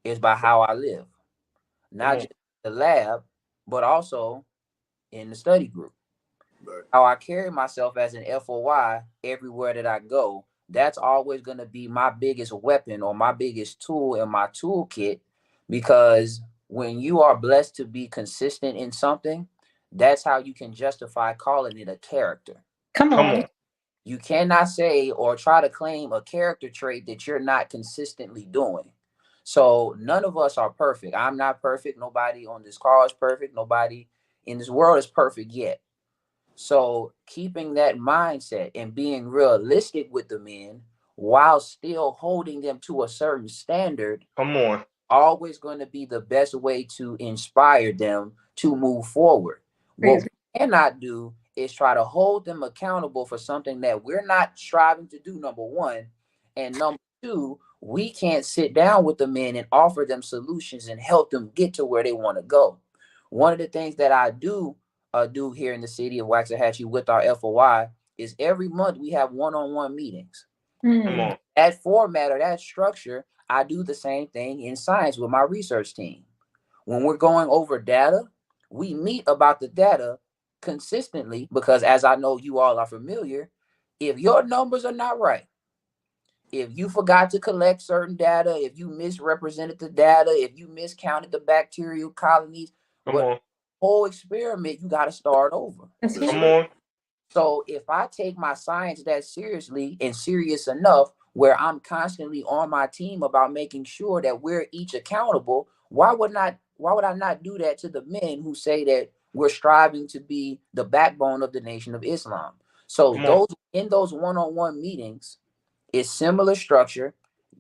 is by how I live. Not just in the lab, but also in the study group. Right. How I carry myself as an FOI everywhere that I go, that's always going to be my biggest weapon or my biggest tool in my toolkit, because when you are blessed to be consistent in something, that's how you can justify calling it a character. Come on. You cannot say or try to claim a character trait that you're not consistently doing. So none of us are perfect. I'm not perfect. Nobody on this call is perfect. Nobody in this world is perfect yet. So keeping that mindset and being realistic with the men while still holding them to a certain standard, always going to be the best way to inspire them to move forward. What we cannot do is try to hold them accountable for something that we're not striving to do, number one. And number two, we can't sit down with the men and offer them solutions and help them get to where they want to go. One of the things that I do here in the city of Waxahachie with our FOI is every month we have one-on-one meetings. That format or that structure, I do the same thing in science with my research team. When we're going over data, we meet about the data consistently, because as I know you all are familiar, if your numbers are not right, if you forgot to collect certain data, if you misrepresented the data, if you miscounted the bacterial colonies, whole experiment, you got to start over. So if I take my science that seriously and serious enough where I'm constantly on my team about making sure that we're each accountable, why would I not do that to the men who say that we're striving to be the backbone of the Nation of Islam? So those one-on-one meetings is similar structure,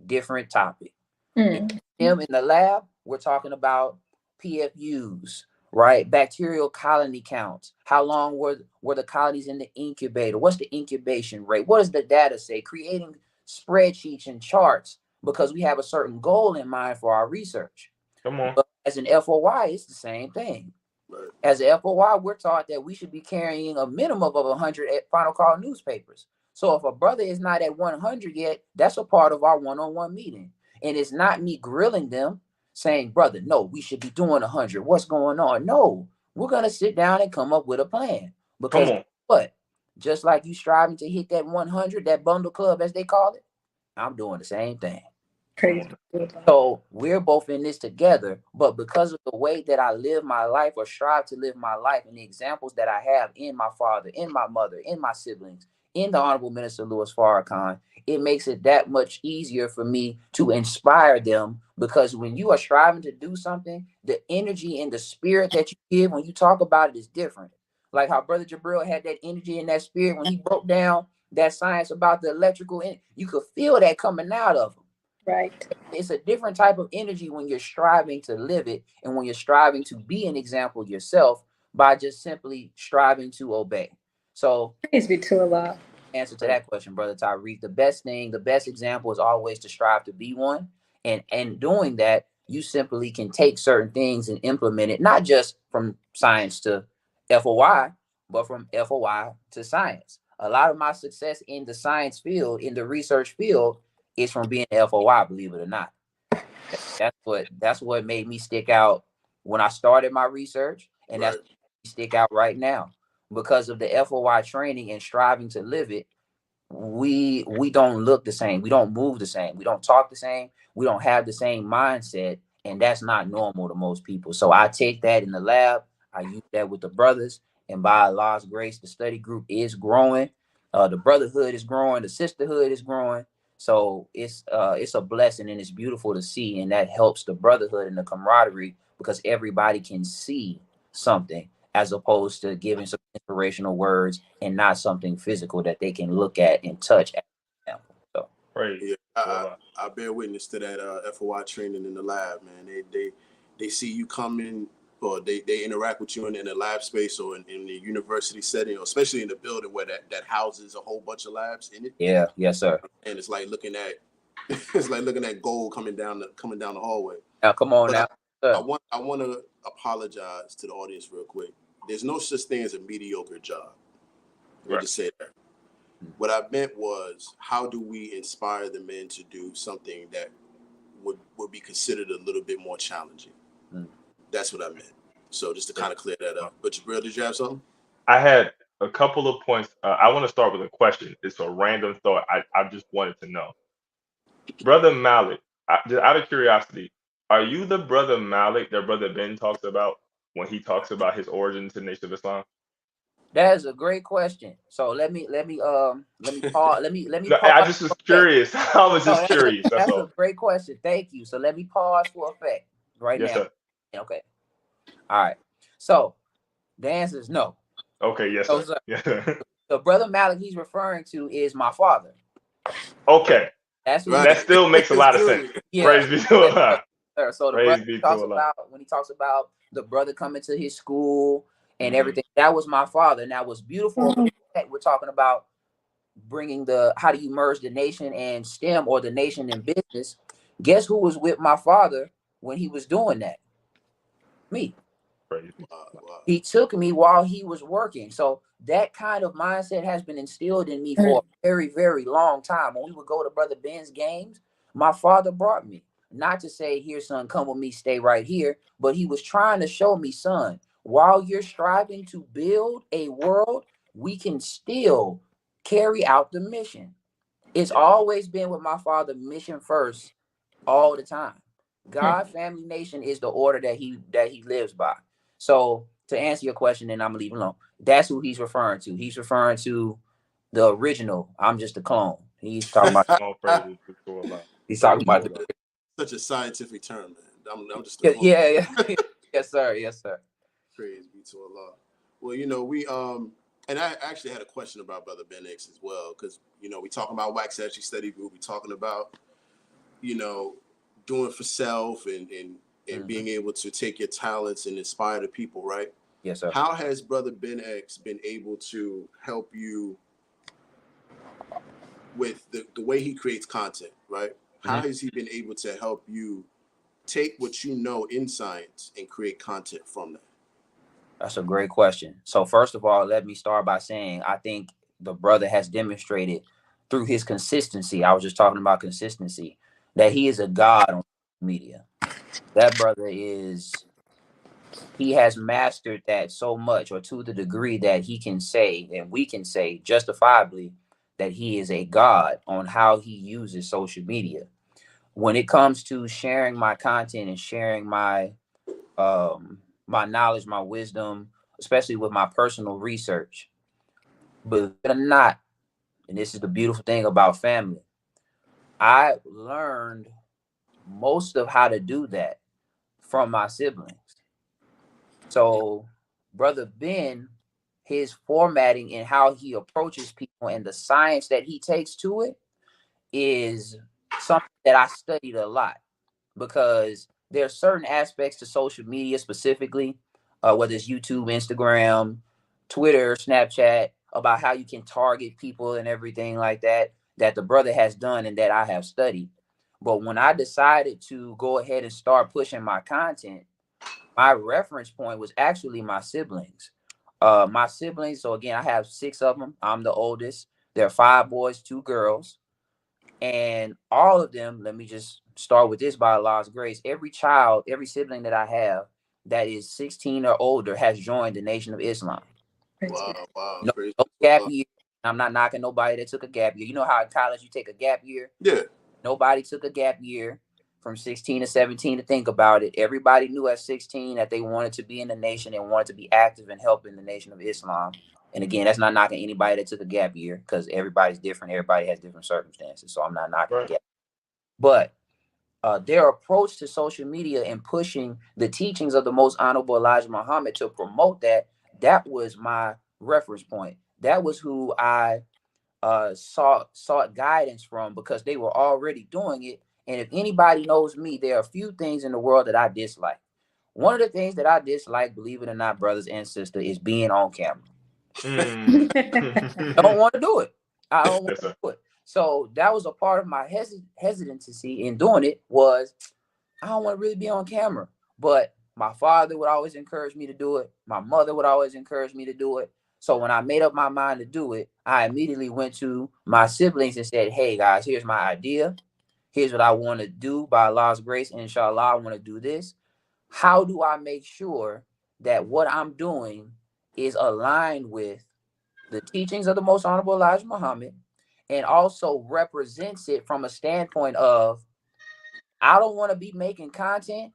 different topic. In the lab, we're talking about PFUs, right? Bacterial colony counts. How long were the colonies in the incubator? What's the incubation rate? What does the data say? Creating spreadsheets and charts because we have a certain goal in mind for our research. But as an FOI, it's the same thing. As an FOI, we're taught that we should be carrying a minimum of 100 Final Call newspapers. So if a brother is not at 100 yet, that's a part of our one-on-one meeting. And it's not me grilling them saying, brother, no, we should be doing 100. What's going on? No, we're going to sit down and come up with a plan. Because what? Just like you striving to hit that 100, that bundle club, as they call it, I'm doing the same thing. So we're both in this together, but because of the way that I live my life or strive to live my life and the examples that I have in my father, in my mother, in my siblings, in the Honorable Minister Louis Farrakhan, it makes it that much easier for me to inspire them, because when you are striving to do something, the energy and the spirit that you give when you talk about it is different. Like how Brother Jabril had that energy and that spirit when he broke down that science about the electrical, you could feel that coming out of him. Right. It's a different type of energy when you're striving to live it and when you're striving to be an example yourself by just simply striving to obey. So, Praise be to Allah. answer to that question, brother Tyreek, the best example is always to strive to be one. And doing that, you simply can take certain things and implement it, not just from science to FOI, but from FOI to science. A lot of my success in the science field, in the research field, is from being FOI, believe it or not. That's what made me stick out when I started my research, and that's what made me stick out right now. Because of the FOI training and striving to live it, we don't look the same, we don't move the same, we don't talk the same, we don't have the same mindset, and that's not normal to most people. So I take that in the lab, I use that with the brothers, and by Allah's grace, the study group is growing, the brotherhood is growing, the sisterhood is growing. So it's a blessing and it's beautiful to see, and that helps the brotherhood and the camaraderie because everybody can see something as opposed to giving some inspirational words and not something physical that they can look at and touch. So, Right. Yeah, I bear witness to that FOI training in the lab, man. They see you come in, or they interact with you in a lab space or in the university setting, or especially in the building where that houses a whole bunch of labs in it. Yeah, yes, sir. And it's like looking at gold coming down the hallway. Now, come on now. I want to apologize to the audience real quick. There's no such thing as a mediocre job. Let me just say that. What I meant was, how do we inspire the men to do something that would be considered a little bit more challenging? That's what I meant. So just to kind of clear that up. But Jabril, did you have something? I had a couple of points. I want to start with a question. It's a random thought. I just wanted to know. Brother Malik, just out of curiosity, are you the brother Malik that Brother Ben talks about when he talks about his origins in the Nation of Islam? That is a great question. So let me pause. Let me No, pause. I just was curious. I was just curious. That's That's all. a great question. Thank you. So let me pause for effect right Yes, now. sir. Okay. All right. So the answer is no. Okay, yes, So, sir. Yeah. the brother Malik he's referring to is my father. Okay. That's who That still makes a lot of sense. Yeah. Praise be to Allah. So the Praise brother be to talks Allah. about when he talks about the brother coming to his school and Mhm. everything. That was my father. Now what's beautiful that we're talking about bringing how do you merge the nation and STEM, or the nation in business. Guess who was with my father when he was doing that? Me. Praise be. He took me while he was working. So that kind of mindset has been instilled in me for a very, very long time. When we would go to Brother Ben's games, my father brought me. Not to say, here, son, come with me, stay right here. But he was trying to show me, son, while you're striving to build a world, we can still carry out the mission. It's always been with my father, mission first, all the time. God, family, nation is the order that he lives by. So to answer your question, and I'm gonna leave it alone. That's who he's referring to. He's referring to the original. I'm just a clone. He's talking about. All praises to Allah. He's talking about. Such a scientific term, man. I'm just Yeah. Yes, sir. Yes, sir. Praise be to Allah. Well, we and I actually had a question about Brother Ben X as well, because we talking about Wax Actually Study Group. We talking about doing for self and being able to take your talents and inspire the people, right? Yes, sir. How has Brother Ben X been able to help you with the way he creates content, right? How has he been able to help you take what you know in science and create content from that? That's a great question. So first of all, let me start by saying I think the brother has demonstrated through his consistency. I was just talking about consistency, that he is a god on media. That brother he has mastered that so much, or to the degree that he can say, and we can say justifiably, that he is a god on how he uses social media. When it comes to sharing my content and sharing my my knowledge, my wisdom, especially with my personal research, believe it or not, and this is the beautiful thing about family, I learned most of how to do that from my siblings. So Brother Ben, his formatting and how he approaches people and the science that he takes to it is something that I studied a lot, because there are certain aspects to social media specifically, whether it's YouTube, Instagram, Twitter, Snapchat, about how you can target people and everything like that, that the brother has done and that I have studied. But when I decided to go ahead and start pushing my content, my reference point was actually my siblings. My siblings, so again, I have 6 of them. I'm the oldest. There are 5 boys, 2 girls. And all of them, let me just start with this by Allah's grace. Every child, every sibling that I have that is 16 or older has joined the Nation of Islam. Wow, wow. No, Praise no be to gap Allah. year. I'm not knocking nobody that took a gap year. You know how in college you take a gap year? Yeah. Nobody took a gap year from 16 to 17 to think about it. Everybody knew at 16 that they wanted to be in the nation and wanted to be active and helping the Nation of Islam. And again, that's not knocking anybody that took a gap year, because everybody's different. Everybody has different circumstances. So I'm not knocking the gap. But their approach to social media and pushing the teachings of the Most Honorable Elijah Muhammad to promote that was my reference point. That was who I sought guidance from, because they were already doing it. And if anybody knows me, there are a few things in the world that I dislike. One of the things that I dislike, believe it or not, brothers and sisters, is being on camera. I don't want to do it. I don't want to do it. So that was a part of my hesitancy in doing it, was I don't want to really be on camera. But my father would always encourage me to do it. My mother would always encourage me to do it. So when I made up my mind to do it, I immediately went to my siblings and said, hey guys, here's my idea. Here's what I want to do. By Allah's grace, inshallah, I want to do this. How do I make sure that what I'm doing is aligned with the teachings of the Most Honorable Elijah Muhammad, and also represents it from a standpoint of, I don't want to be making content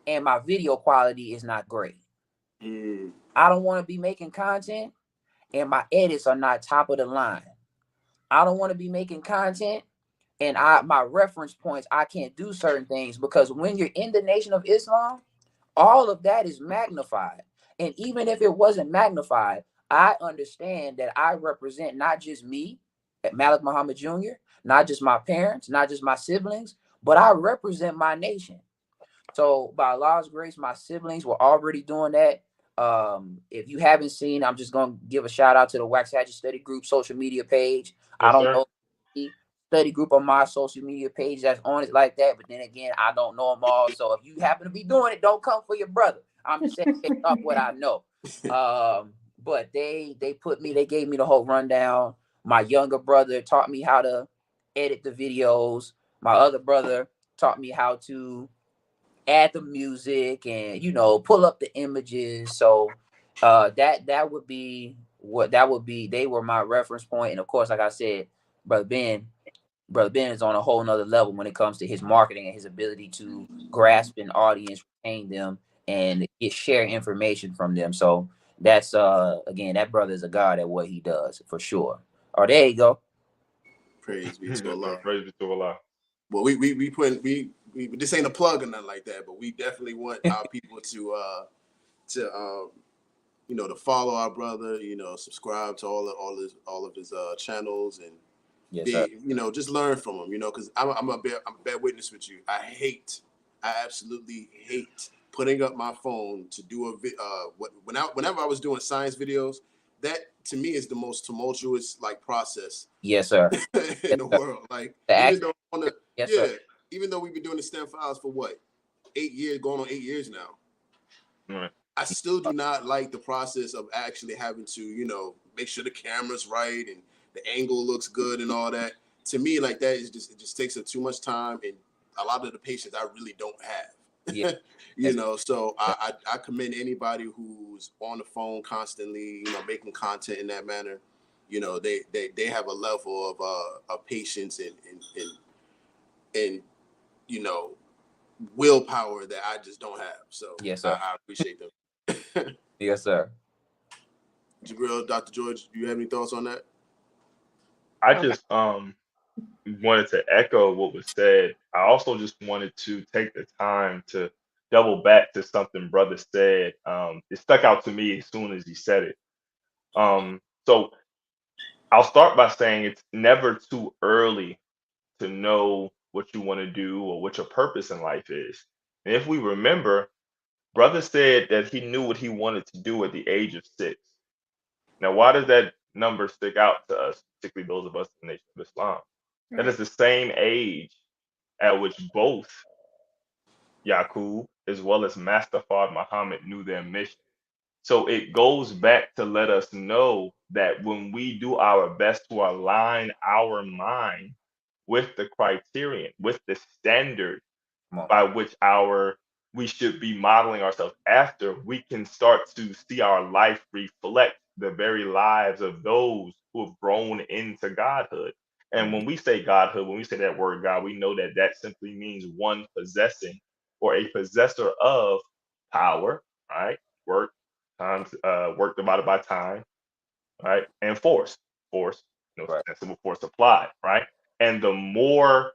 and my video quality is not great. I don't want to be making content and my edits are not top of the line. I don't want to be making content and my reference points, I can't do certain things, because when you're in the Nation of Islam, all of that is magnified. And even if it wasn't magnified, I understand that I represent not just me, Malik Muhammad Jr., not just my parents, not just my siblings, but I represent my nation. So by Allah's grace, my siblings were already doing that. If you haven't seen, I'm just going to give a shout out to the Waxahachie Study Group social media page. I don't know the study group on my social media page that's on it like that, but then again, I don't know them all. So if you happen to be doing it, don't come for your brother. I'm just saying based off what I know. But they gave me the whole rundown. My younger brother taught me how to edit the videos. My other brother taught me how to add the music and pull up the images. So that would be they were my reference point. And of course, like I said, brother Ben is on a whole nother level when it comes to his marketing and his ability to grasp an audience, retain them, and share information from them. So that's again, that brother is a god at what he does for sure. Oh, there you go. Praise be to Allah. Praise be to Allah. Well, we this ain't a plug or nothing like that, but we definitely want our people to to follow our brother, subscribe to all of his channels, and just learn from him, because I'm a bad witness with you. I absolutely hate putting up my phone to do whenever I was doing science videos. That to me is the most tumultuous process. Yes, sir. in the world. Even though we've been doing the STEM files for 8 years, going on 8 years now. Right. I still do not like the process of actually having to, make sure the camera's right and the angle looks good and all that. To me, that it just takes up too much time, and a lot of the patience I really don't have. Yeah. So I commend anybody who's on the phone constantly, making content in that manner. They have a level of patience and willpower that I just don't have. So yes, sir. I appreciate them. Yes, sir. Jabril, Dr. George, do you have any thoughts on that? I just wanted to echo what was said. I also just wanted to take the time to double back to something brother said. It stuck out to me as soon as he said it. So I'll start by saying it's never too early to know what you want to do or what your purpose in life is. And if we remember, brother said that he knew what he wanted to do at the age of 6. Now, why does that number stick out to us, particularly those of us in the Nation of Islam? That is the same age at which both Yaqub as well as Master Fard Muhammad knew their mission. So it goes back to let us know that when we do our best to align our mind with the criterion, with the standard by which we should be modeling ourselves after, we can start to see our life reflect the very lives of those who have grown into godhood. And when we say godhood, when we say that word God, we know that that simply means one possessing or a possessor of power, right? Work times work divided by time, right? And force, sensible force applied, right? And the more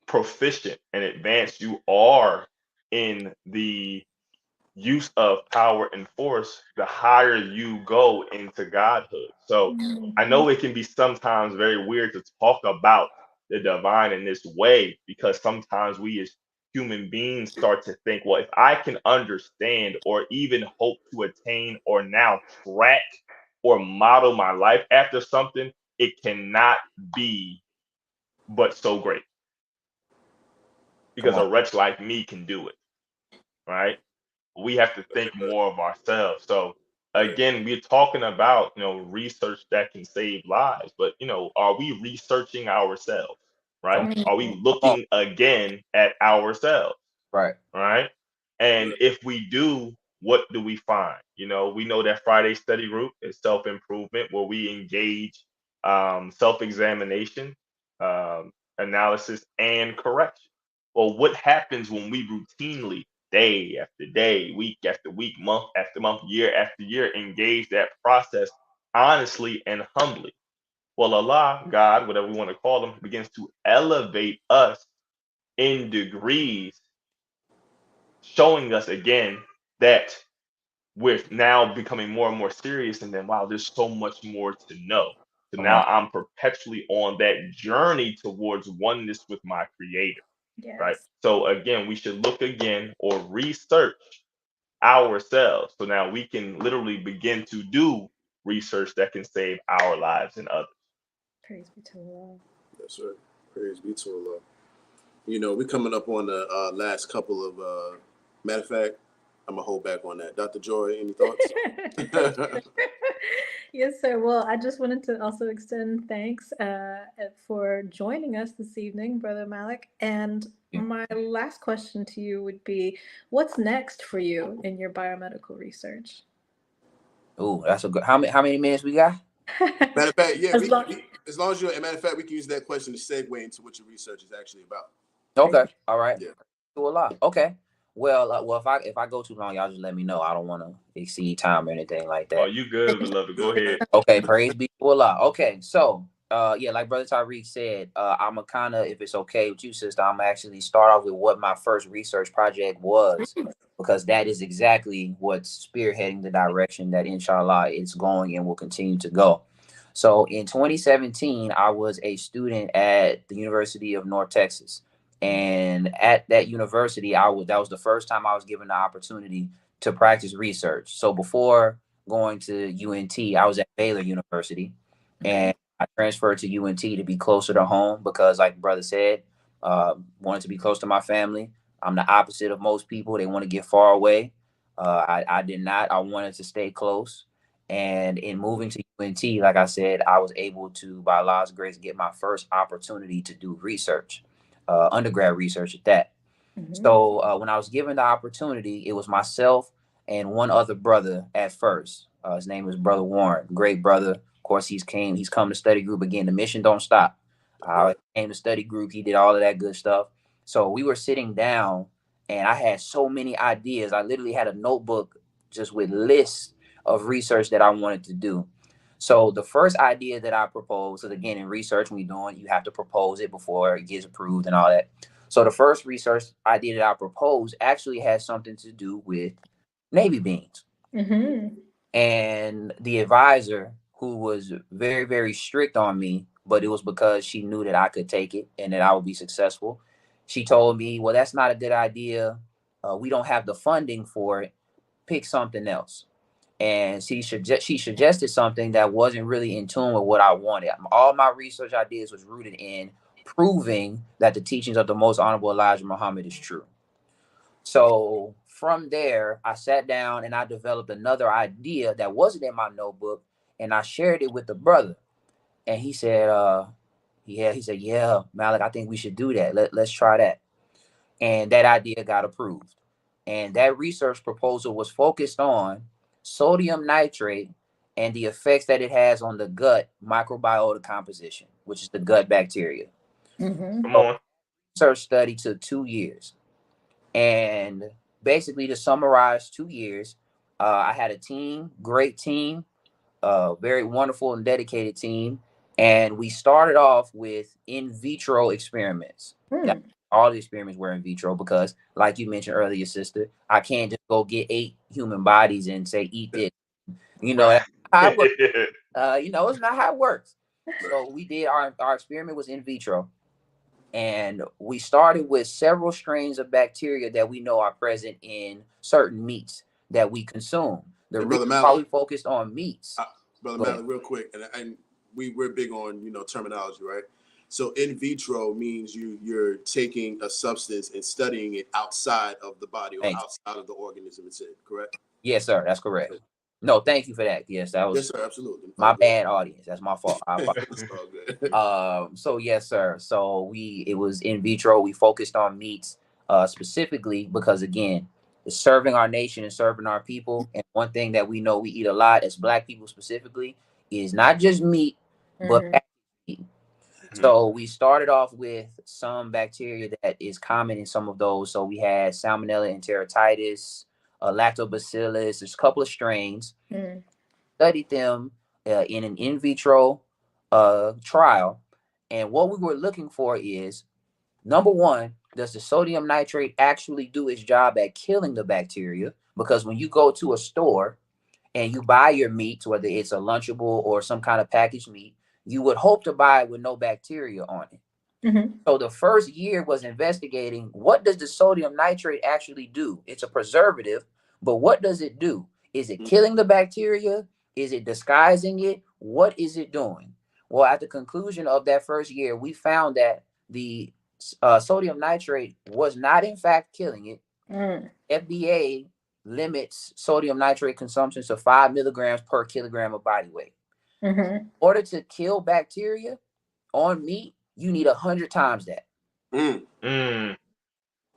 proficient and advanced you are in the use of power and force, the higher you go into godhood. So I know it can be sometimes very weird to talk about the divine in this way, because sometimes we as human beings start to think, well, if I can understand or even hope to attain or now track or model my life after something, it cannot be but so great, because a wretch like me can do it, right? We have to think more of ourselves. So again, we're talking about, research that can save lives, but are we researching ourselves, right? Are we looking again at ourselves, right? And if we do, what do we find? We know that Friday study group is self-improvement, where we engage self-examination, analysis, and correction. Well, what happens when we routinely, day after day, week after week, month after month, year after year, engage that process honestly and humbly? Well, Allah, God, whatever we want to call them, begins to elevate us in degrees, showing us again that we're now becoming more and more serious. And then, wow, there's so much more to know. So now I'm perpetually on that journey towards oneness with my creator, right? So again, we should look again or research ourselves. So now we can literally begin to do research that can save our lives and others. Praise be to Allah. That's right. Praise be to Allah. We're coming up on the last couple of, matter of fact, I'm going to hold back on that. Dr. Joy, any thoughts? Yes, sir. Well, I just wanted to also extend thanks for joining us this evening, Brother Malik. And my last question to you would be, what's next for you in your biomedical research? Oh, that's a good. How many minutes we got? Matter of fact, yeah, As long- as long as you're, matter of fact, we can use that question to segue into what your research is actually about. Okay, all right. Yeah. Do a lot. Okay. Well, if I go too long, y'all just let me know. I don't want to exceed time or anything like that. Oh, you good, beloved. Go ahead. Okay, praise be to Allah. Okay, so yeah, like Brother Tariq said, I'm a kind of, if it's okay with you, sister, I'm actually start off with what my first research project was, because that is exactly what's spearheading the direction that inshallah it's going and will continue to go. So in 2017, I was a student at the University of North Texas. And at that university, that was the first time I was given the opportunity to practice research. So before going to UNT, I was at Baylor University, and I transferred to UNT to be closer to home because, like brother said, wanted to be close to my family. I'm the opposite of most people. They want to get far away. I did not. I wanted to stay close. And in moving to UNT, like I said, I was able to, by Allah's grace, get my first opportunity to do research. Undergrad research at that. So when I was given the opportunity, it was myself and one other brother at first. His name is Brother Warren, great brother. Of course, he's come to study group again. The mission don't stop. He came to study group. He did all of that good stuff. So we were sitting down, and I had so many ideas. I literally had a notebook just with lists of research that I wanted to do. So the first idea that I proposed, because again, in research, when you're doing, you have to propose it before it gets approved and all that. So the first research idea that I proposed actually has something to do with Navy beans. And the advisor, who was very, very strict on me, but it was because she knew that I could take it and that I would be successful. She told me, well, that's not a good idea. We don't have the funding for it. Pick something else. And she suggested something that wasn't really in tune with what I wanted. All my research ideas was rooted in proving that the teachings of the Most Honorable Elijah Muhammad is true. So from there, I sat down and I developed another idea that wasn't in my notebook, and I shared it with the brother. And he said, yeah, Malik, I think we should do that. Let's try that. And that idea got approved. And that research proposal was focused on sodium nitrate and the effects that it has on the gut microbiota composition, which is the gut bacteria. Mm-hmm. Come on. Research study took 2 years. And basically, to summarize 2 years, I had a team, great team, very wonderful and dedicated team. And we started off with in vitro experiments. All the experiments were in vitro because, like you mentioned earlier, sister, I can't just go get 8 human bodies and say, eat this. You know, that's not how it works. You know, it's not how it works. So we did our experiment was in vitro. And we started with several strains of bacteria that we know are present in certain meats that we consume. The reason why we focused on meats. Brother Malik, real quick, and we're big on, you know, terminology, right? So in vitro means you're taking a substance and studying it outside of the body or outside of the organism it's in, correct? Yes, sir. That's correct. No, thank you for that. Yes, that was yes, sir, absolutely. My bad audience. That's my fault. It's all good. So yes, sir. So it was in vitro. We focused on meats specifically because, again, it's serving our nation and serving our people. And one thing that we know we eat a lot as Black people specifically is not just meat, but meat. So we started off with some bacteria that is common in some of those. So we had Salmonella enteritis, Lactobacillus. There's a couple of strains. Studied them in an in vitro trial. And what we were looking for is, number one, does the sodium nitrate actually do its job at killing the bacteria? Because when you go to a store and you buy your meats, whether it's a Lunchable or some kind of packaged meat, you would hope to buy it with no bacteria on it. So the first year was investigating, what does the sodium nitrate actually do? It's a preservative, but what does it do? Is it killing the bacteria? Is it disguising it? What is it doing? Well, at the conclusion of that first year, we found that the sodium nitrate was not in fact killing it. FDA limits sodium nitrate consumption to 5 milligrams per kilogram of body weight. In order to kill bacteria on meat, you need 100 times that.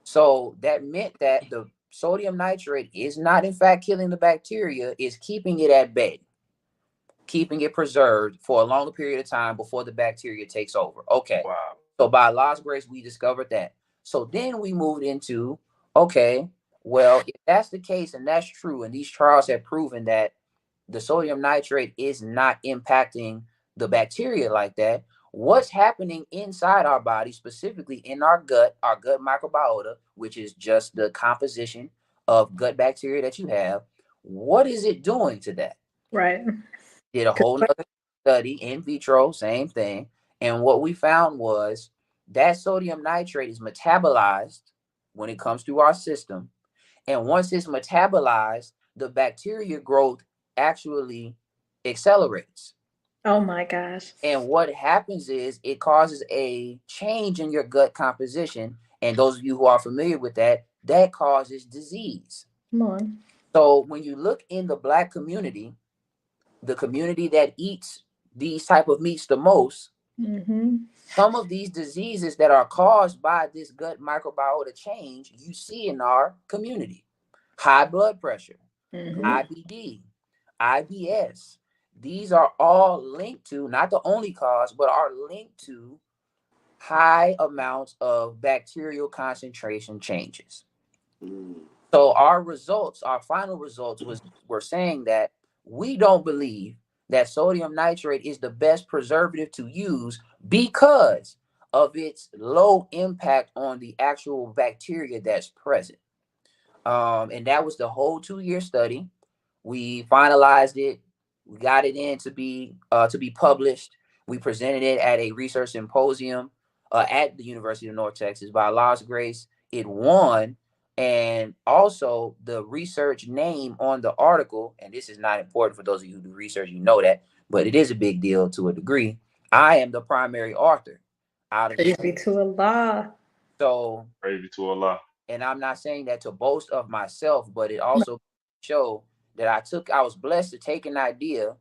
So that meant that the sodium nitrate is not in fact killing the bacteria, is keeping it at bay, keeping it preserved for a longer period of time before the bacteria takes over. Okay. Wow. So by Allah's grace, we discovered that. So then we moved into, okay, well, if that's the case and that's true, and these trials have proven that the sodium nitrate is not impacting the bacteria like that, what's happening inside our body, specifically in our gut microbiota, which is just the composition of gut bacteria that you have, what is it doing to that? Right. Did a whole other study in vitro, same thing. And what we found was that sodium nitrate is metabolized when it comes through our system. And once it's metabolized, the bacteria growth actually accelerates. Oh my gosh. And what happens is it causes a change in your gut composition. And those of you who are familiar with that, that causes disease. Come on. So when you look in the Black community, the community that eats these type of meats the most, some of these diseases that are caused by this gut microbiota change, you see in our community. High blood pressure, IBD, IBS. These are all linked to, not the only cause, but are linked to high amounts of bacterial concentration changes. So our results, our final results were saying that we don't believe that sodium nitrate is the best preservative to use because of its low impact on the actual bacteria that's present. And that was the whole 2-year study. We finalized it. We got it in to be published. We presented it at a research symposium at the University of North Texas. By Allah's grace, it won. And also the research name on the article, and this is not important for those of you who do research, you know that, but it is a big deal to a degree. I am the primary author out of Praise be to Allah. So Praise be to Allah. And I'm not saying that to boast of myself, but it also showed that I was blessed to take an idea,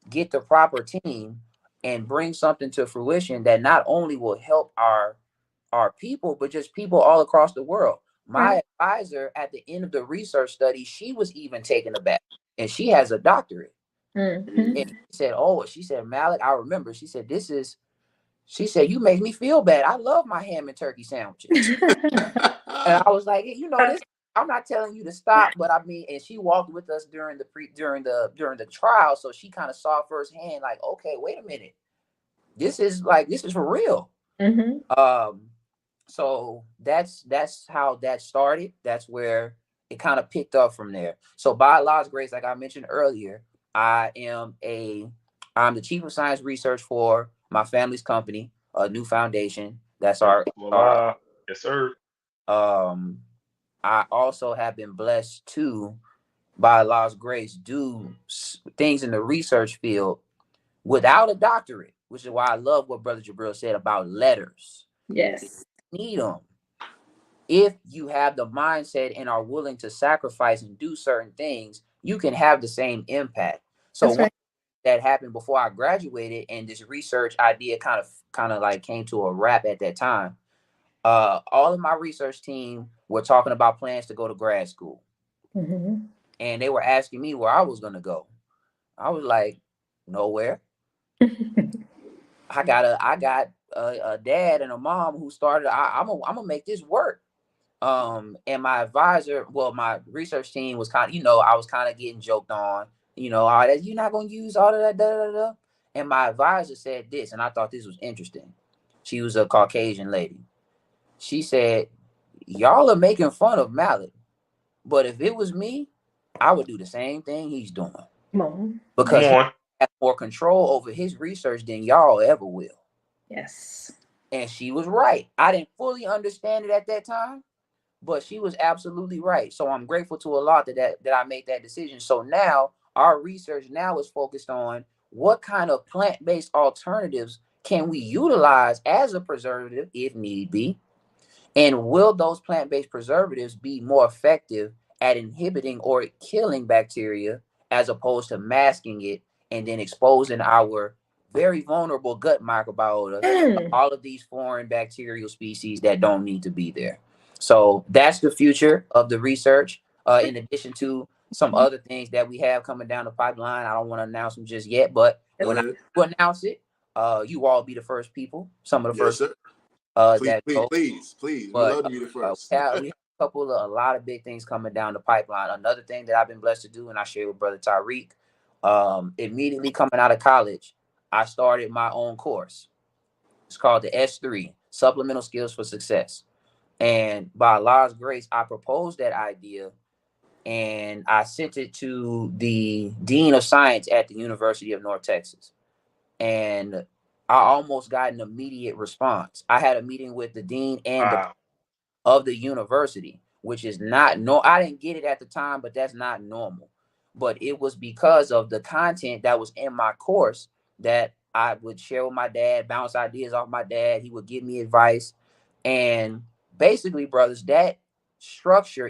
get the proper team, and bring something to fruition that not only will help our people, but just people all across the world. My advisor at the end of the research study, she was even taken aback, and she has a doctorate. Mm-hmm. And she said, Malik, I remember, she said, you make me feel bad. I love my ham and turkey sandwiches. And I was like, this, I'm not telling you to stop, but I mean, and she walked with us during the trial, so she kind of saw firsthand, like, okay, wait a minute, this is for real. Mm-hmm. So that's how that started. That's where it kind of picked up from there. So by Allah's grace, like I mentioned earlier, I'm the chief of science research for my family's company, a new foundation. That's our yes, sir. I also have been blessed to, by Allah's grace, do things in the research field without a doctorate, which is why I love what Brother Jabril said about letters. Yes. You need them. If you have the mindset and are willing to sacrifice and do certain things, you can have the same impact. So that happened before I graduated, and this research idea kind of like came to a wrap at that time. All of my research team were talking about plans to go to grad school. Mm-hmm. And they were asking me where I was going to go. I was like, nowhere. I got a dad and a mom who started, I'm gonna make this work. And my advisor, my research team was kind of, I was kind of getting joked on, all that, you're not going to use all of that, da, da, da. And my advisor said this, and I thought this was interesting. She was a Caucasian lady. She said, y'all are making fun of Malik, but if it was me, I would do the same thing he's doing. Because he has more control over his research than y'all ever will. Yes. And she was right. I didn't fully understand it at that time, but she was absolutely right. So I'm grateful to Allah that I made that decision. So now our research now is focused on what kind of plant-based alternatives can we utilize as a preservative if need be, and will those plant-based preservatives be more effective at inhibiting or killing bacteria as opposed to masking it and then exposing our very vulnerable gut microbiota to all of these foreign bacterial species that don't need to be there. So that's the future of the research, in addition to some other things that we have coming down the pipeline. I don't want to announce them just yet, but when I announce it, you all be the first people, some of the first. Please. We'd love to be the first. We have a lot of big things coming down the pipeline. Another thing that I've been blessed to do, and I share with Brother Tariq, immediately coming out of college, I started my own course. It's called the S3, Supplemental Skills for Success. And by Allah's grace, I proposed that idea and I sent it to the Dean of Science at the University of North Texas. And I almost got an immediate response. I had a meeting with the dean and of the university, which is not I didn't get it at the time, but that's not normal. But it was because of the content that was in my course that I would share with my dad, bounce ideas off my dad. He would give me advice. And basically, brothers, that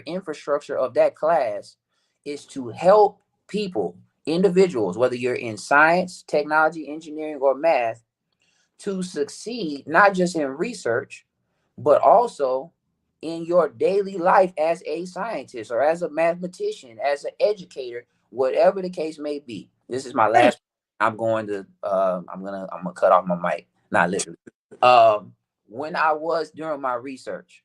infrastructure of that class is to help people, individuals, whether you're in science, technology, engineering, or math, to succeed, not just in research, but also in your daily life as a scientist or as a mathematician, as an educator, whatever the case may be. This is my last. I'm gonna cut off my mic, not literally. When I was during my research,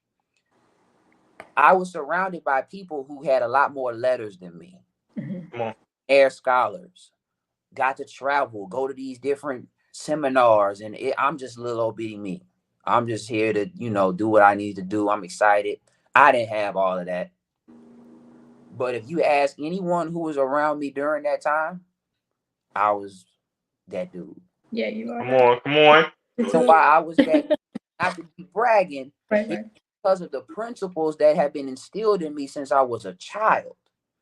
I was surrounded by people who had a lot more letters than me. Air scholars, got to travel, go to these different seminars, and I'm just little old bitty me. I'm just here to, do what I need to do. I'm excited. I didn't have all of that. But if you ask anyone who was around me during that time, I was that dude. Yeah, you are. Come on, come on. So why I was that, not to be bragging, Right, it's right. because of the principles that have been instilled in me since I was a child.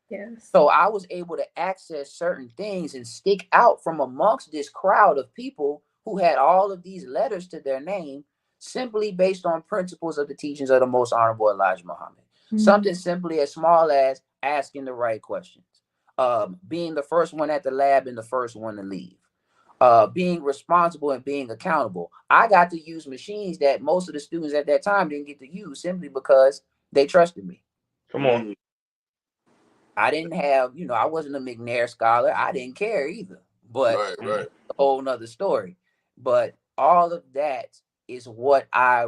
Yes. So I was able to access certain things and stick out from amongst this crowd of people who had all of these letters to their name simply based on principles of the teachings of the most honorable Elijah Muhammad. Something simply as small as asking the right questions, being the first one at the lab and the first one to leave, being responsible and being accountable. I got to use machines that most of the students at that time didn't get to use simply because they trusted me. Come on. I didn't have, I wasn't a McNair scholar. I didn't care either, but Right. a whole nother story. But all of that is what I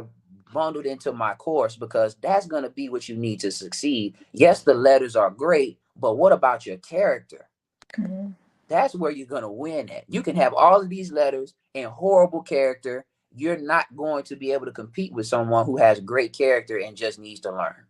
bundled into my course because that's going to be what you need to succeed. Yes, the letters are great, but what about your character? That's where you're going to win at. You can have all of these letters and horrible character. You're not going to be able to compete with someone who has great character and just needs to learn.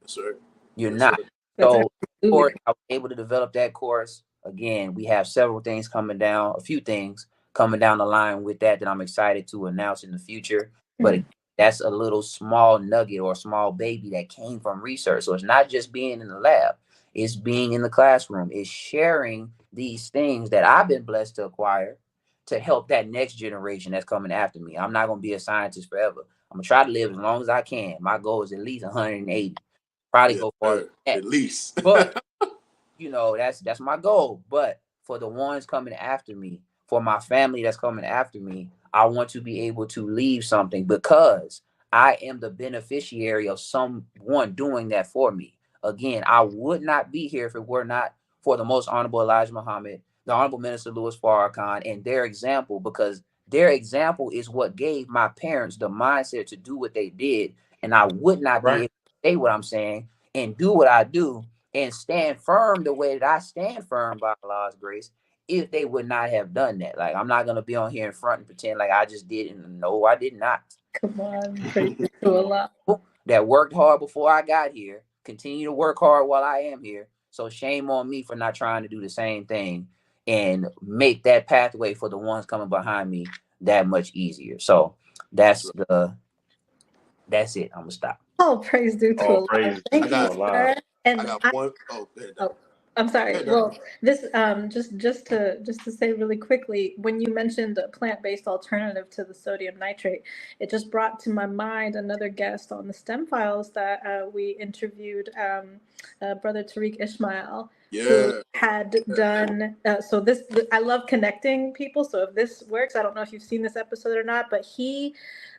Yes, sir. You're Yes, not. sir. So, of course, I was able to develop that course. Again, we have several things coming down, a few things coming down the line with that I'm excited to announce in the future. But that's a little small nugget or small baby that came from research. So it's not just being in the lab, it's being in the classroom, it's sharing these things that I've been blessed to acquire to help that next generation that's coming after me. I'm not going to be a scientist forever. I'm going to try to live as long as I can. My goal is at least 180. Probably go farther at least. But that's my goal. But for the ones coming after me, for my family that's coming after me, I want to be able to leave something because I am the beneficiary of someone doing that for me. Again, I would not be here if it were not for the most honorable Elijah Muhammad, the honorable Minister Louis Farrakhan, and their example, because their example is what gave my parents the mindset to do what they did. And I would not be able to say what I'm saying and do what I do and stand firm the way that I stand firm by Allah's grace if they would not have done that. Like, I'm not going to be on here in front and pretend like I just did it. No, I did not. Come on, praise to Allah. That worked hard before I got here, continue to work hard while I am here. So shame on me for not trying to do the same thing and make that pathway for the ones coming behind me that much easier. So that's it. I'm gonna stop. Oh, praise due to Allah. Praise Thank to you, Allah. sir. And I got one. I'm sorry. Well, this just to say really quickly, when you mentioned a plant-based alternative to the sodium nitrate, it just brought to my mind another guest on the STEM files that we interviewed, Brother Tariq Ismail, who had done. So this, I love connecting people. So if this works, I don't know if you've seen this episode or not, but he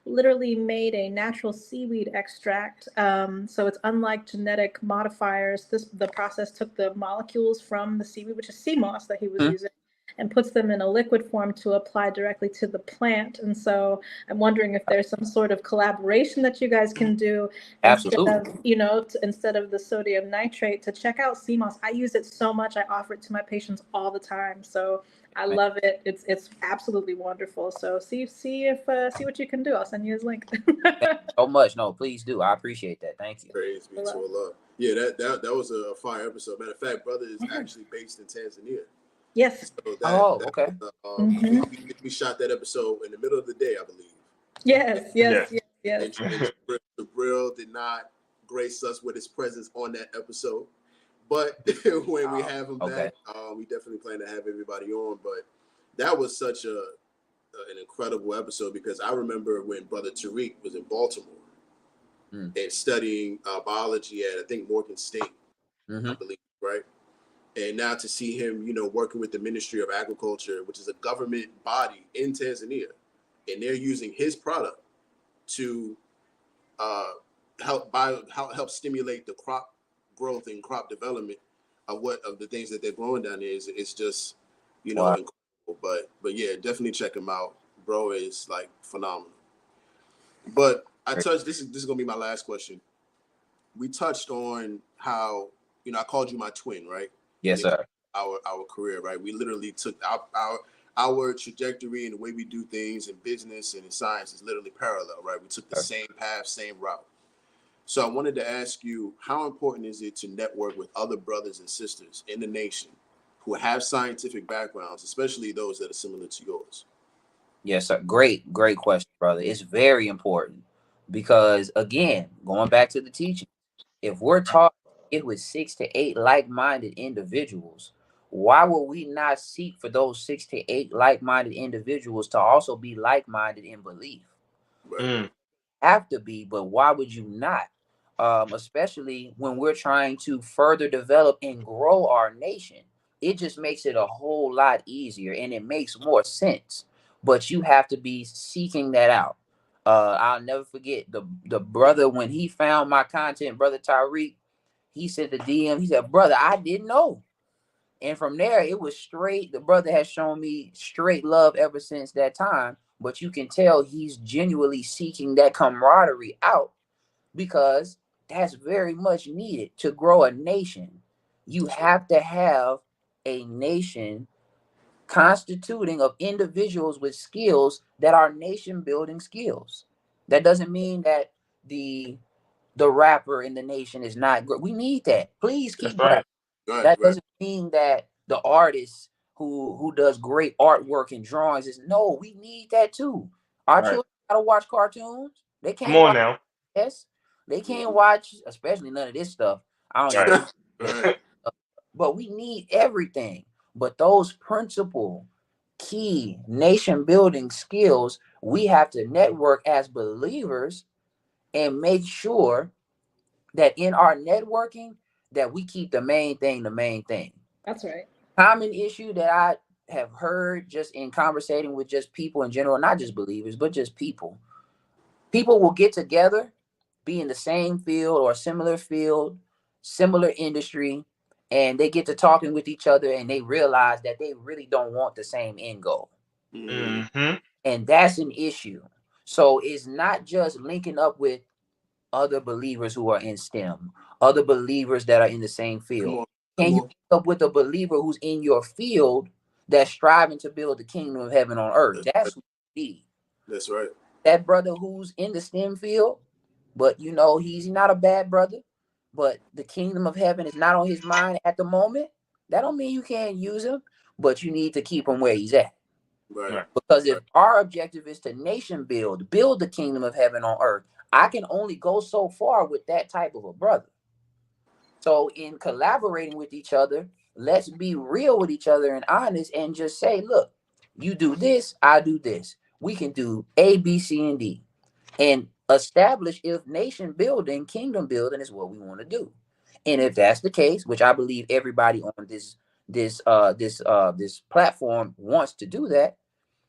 literally made a natural seaweed extract. So it's unlike genetic modifiers. The process took the molecules from the seaweed, which is sea moss that he was using, and puts them in a liquid form to apply directly to the plant. And so I'm wondering if there's some sort of collaboration that you guys can do. Absolutely. Instead of the sodium nitrate, to check out sea moss. I use it so much. I offer it to my patients all the time. So I love it. It's absolutely wonderful. So see what you can do. I'll send you his link. Thank you so much. No, please do. I appreciate that. Thank you. Praise be to Allah. Yeah, that was a fire episode. Matter of fact, brother is actually based in Tanzania. Yes. So okay. We shot that episode in the middle of the day, I believe. Yes. And Jabril did not grace us with his presence on that episode. But when we have him back, we definitely plan to have everybody on. But that was such an incredible episode because I remember when Brother Tariq was in Baltimore and studying biology at, I think, Morgan State, I believe, right? And now to see him, working with the Ministry of Agriculture, which is a government body in Tanzania, and they're using his product to help stimulate the crop growth and crop development of the things that they're growing down there. It's just incredible. But yeah, definitely check him out. Bro is like phenomenal. But this is gonna be my last question. We touched on how I called you my twin, right? Yes, sir. Our career, right? We literally took our trajectory and the way we do things in business and in science is literally parallel, right? We took the same path, same route. So I wanted to ask you, how important is it to network with other brothers and sisters in the nation who have scientific backgrounds, especially those that are similar to yours? Yes, sir. Great question, brother. It's very important because, again, going back to the teaching, if we're taught it with 6 to 8 like-minded individuals, why would we not seek for those 6 to 8 like-minded individuals to also be like-minded in belief? Mm. Have to be, but why would you not? Especially when we're trying to further develop and grow our nation. It just makes it a whole lot easier and it makes more sense. But you have to be seeking that out. I'll never forget the brother when he found my content, brother Tyreek. He said the DM. He said, "Brother, I didn't know." And from there, it was straight. The brother has shown me straight love ever since that time. But you can tell he's genuinely seeking that camaraderie out because that's very much needed to grow a nation. You have to have a nation constituting of individuals with skills that are nation building skills. That doesn't mean that the rapper in the nation is not good. We need that. Please That's keep right. Right, that right. doesn't mean that the artist who does great artwork and drawings is no. We need that too. Our Right. children gotta watch cartoons. They Come can't on watch now. this. They can't watch, especially none of this stuff. I don't Right. even. Right. But we need everything. But those principal key nation building skills, we have to network as believers and make sure that in our networking that we keep the main thing the main thing. That's right. Common issue that I have heard just in conversating with just people in general, not just believers, but just people. People will get together, be in the same field or similar field, similar industry, and they get to talking with each other and they realize that they really don't want the same end goal. Mm-hmm. And that's an issue. So it's not just linking up with other believers who are in STEM, other believers that are in the same Come field. on. Can Come you on. link up with a believer who's in your field that's striving to build the kingdom of heaven on earth? That's what you need. That's right. That brother who's in the STEM field, but you know, he's not a bad brother, but the kingdom of heaven is not on his mind at the moment. That don't mean you can't use him, but you need to keep him where he's at. Right. Right. Because if our objective is to nation build the kingdom of heaven on earth, I can only go so far with that type of a brother. So in collaborating with each other, let's be real with each other and honest and just say, look, you do this, I do this. We can do A, B, C, and D. And establish if nation building, kingdom building is what we want to do. And if that's the case, which I believe everybody on this platform wants to do that,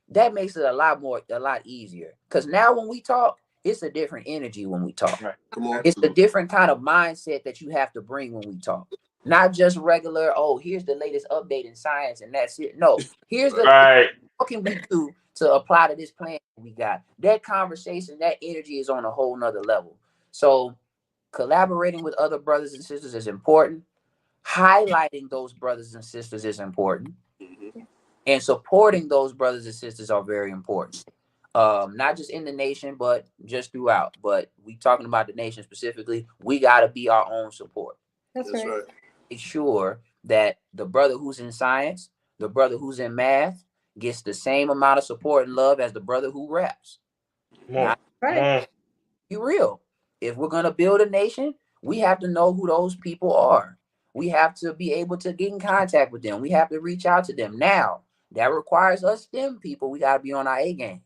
that makes it a lot easier. Because now when we talk, it's a different energy when we talk. Right. Come on. It's a different kind of mindset that you have to bring when we talk. Not just regular, oh, here's the latest update in science and that's it. No, here's the Right. what can we do to apply to this plan we got? That conversation, that energy is on a whole nother level. So collaborating with other brothers and sisters is important. Highlighting those brothers and sisters is important. Mm-hmm. And supporting those brothers and sisters are very important. Not just in the nation, but just throughout. But we talking about the nation specifically. We got to be our own support. That's That's right. right. Make sure that the brother who's in science, the brother who's in math, gets the same amount of support and love as the brother who raps. Come on. Now, Come Right. on. be real. If we're gonna build a nation, we have to know who those people are. We have to be able to get in contact with them. We have to reach out to them. Now, that requires us STEM people. We gotta be on our A game.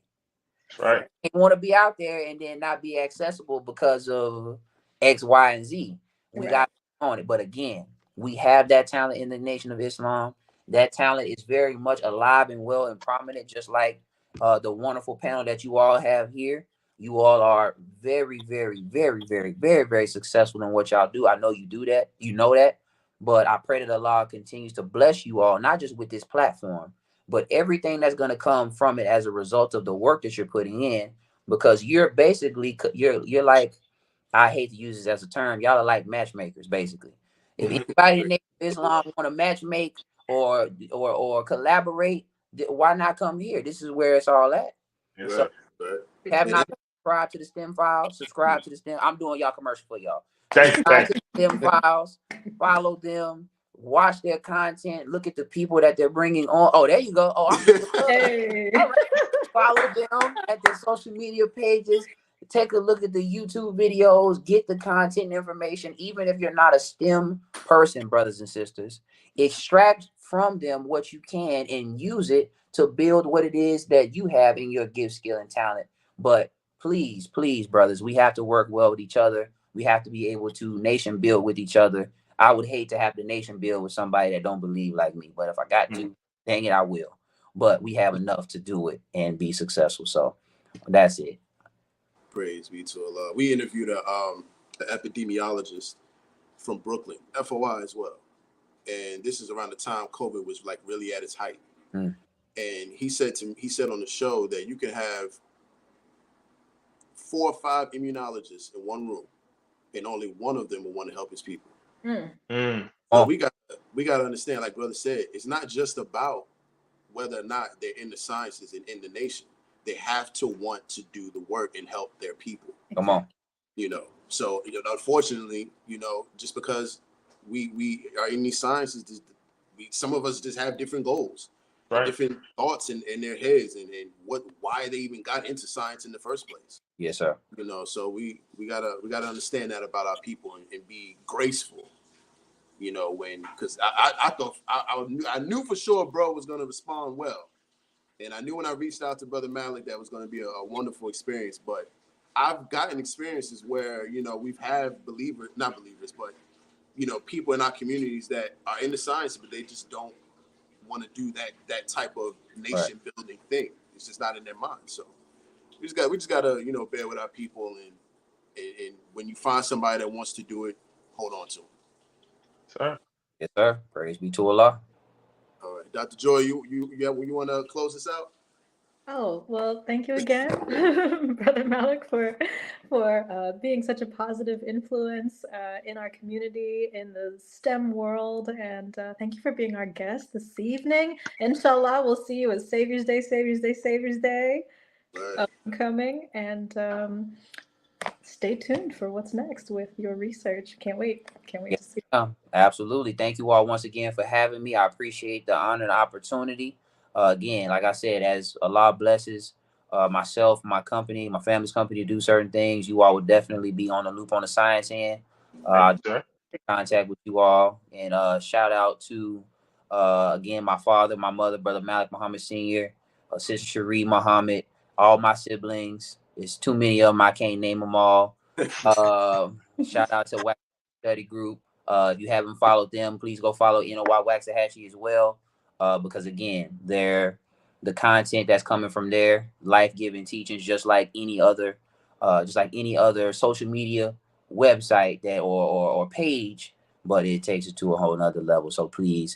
Right. They want to be out there and then not be accessible because of X, Y, and Z. We Right. got on it. But again, we have that talent in the Nation of Islam. That talent is very much alive and well and prominent, just like the wonderful panel that you all have here. You all are very, very, very, very, very, very successful in what y'all do. I know you do that. You know that. But I pray that Allah continues to bless you all, not just with this platform, but everything that's going to come from it as a result of the work that you're putting in, because you're basically, you're like, I hate to use this as a term, y'all are like matchmakers, basically. If anybody in the Nation of Islam want to matchmake or collaborate, why not come here? This is where it's all at. Yes, So Right. have not subscribed to the STEM Files, subscribe to the STEM. I'm doing y'all commercial for y'all. Thank you. Subscribe Thank to the STEM Files, follow them, watch their content, look at the people that they're bringing on. Oh, there you go. Oh, I'm Hey. all right. Follow them at their social media pages. Take a look at the YouTube videos. Get the content information. Even if you're not a STEM person, brothers and sisters, extract from them what you can and use it to build what it is that you have in your gift, skill, and talent. But please, please, brothers, we have to work well with each other. We have to be able to nation build with each other. I would hate to have the nation build with somebody that don't believe like me. But if I got to, dang it, I will. But we have enough to do it and be successful. So that's it. Praise be to Allah. We interviewed a epidemiologist from Brooklyn, FOI as well. And this is around the time COVID was like really at its height. And he said on the show that you can have 4 or 5 immunologists in one room, and only one of them will want to help his people. So we got to understand, like brother said, it's not just about whether or not they're in the sciences and in the nation. They have to want to do the work and help their people. Come on. So unfortunately, just because we are in these sciences, some of us just have different goals, right, different thoughts in their heads, and why they even got into science in the first place. Yes, sir. So we gotta understand that about our people and be graceful. Because I thought I knew for sure bro was gonna respond well, and I knew when I reached out to brother Malik that was gonna be a wonderful experience. But I've gotten experiences where we've had not believers, but people in our communities that are in the science, but they just don't want to do that type of nation building thing. It's just not in their mind. So we just gotta bear with our people, and when you find somebody that wants to do it, hold on to them. Sir. Yes, sir. Praise be to Allah. All right, Dr. Joy, you want to close this out? Oh, well, thank you again, Brother Malik, for being such a positive influence in our community, in the STEM world. And thank you for being our guest this evening. Inshallah, we'll see you at Savior's Day, Savior's Day, Savior's Day coming. And stay tuned for what's next with your research. Can't wait to see. Absolutely. Thank you all once again for having me. I appreciate the honor and opportunity. Again, like I said, as Allah blesses myself, my company, my family's company to do certain things, you all would definitely be on the loop on the science end. Contact with you all. And shout out to, again, my father, my mother, Brother Malik Muhammad Sr., Sister Cherie Muhammad, all my siblings. It's too many of them. I can't name them all. Shout out to Wax Study Group. If you haven't followed them, please go follow NOY Waxahachie as well. Because again, they're the content that's coming from their life-giving teachings, just like any other social media website that or page, but it takes it to a whole nother level. So please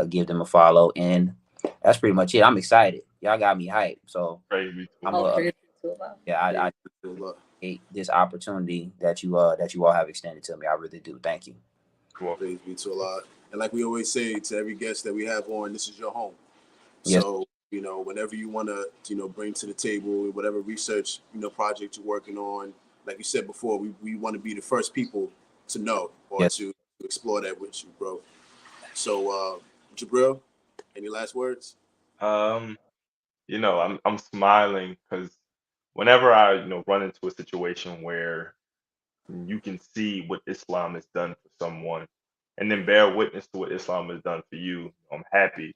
give them a follow. And that's pretty much it. I'm excited. Y'all got me hyped. So I appreciate this opportunity that you all have extended to me. I really do. Thank you. Praise be to Allah. And like we always say to every guest that we have on, this is your home. Yes. So, whenever you want to, bring to the table, whatever research, project you're working on, like you said before, we want to be the first people to know or to explore that with you, bro. So, Jabril, any last words? I'm smiling because whenever I, run into a situation where you can see what Islam has done for someone and then bear witness to what Islam has done for you, I'm happy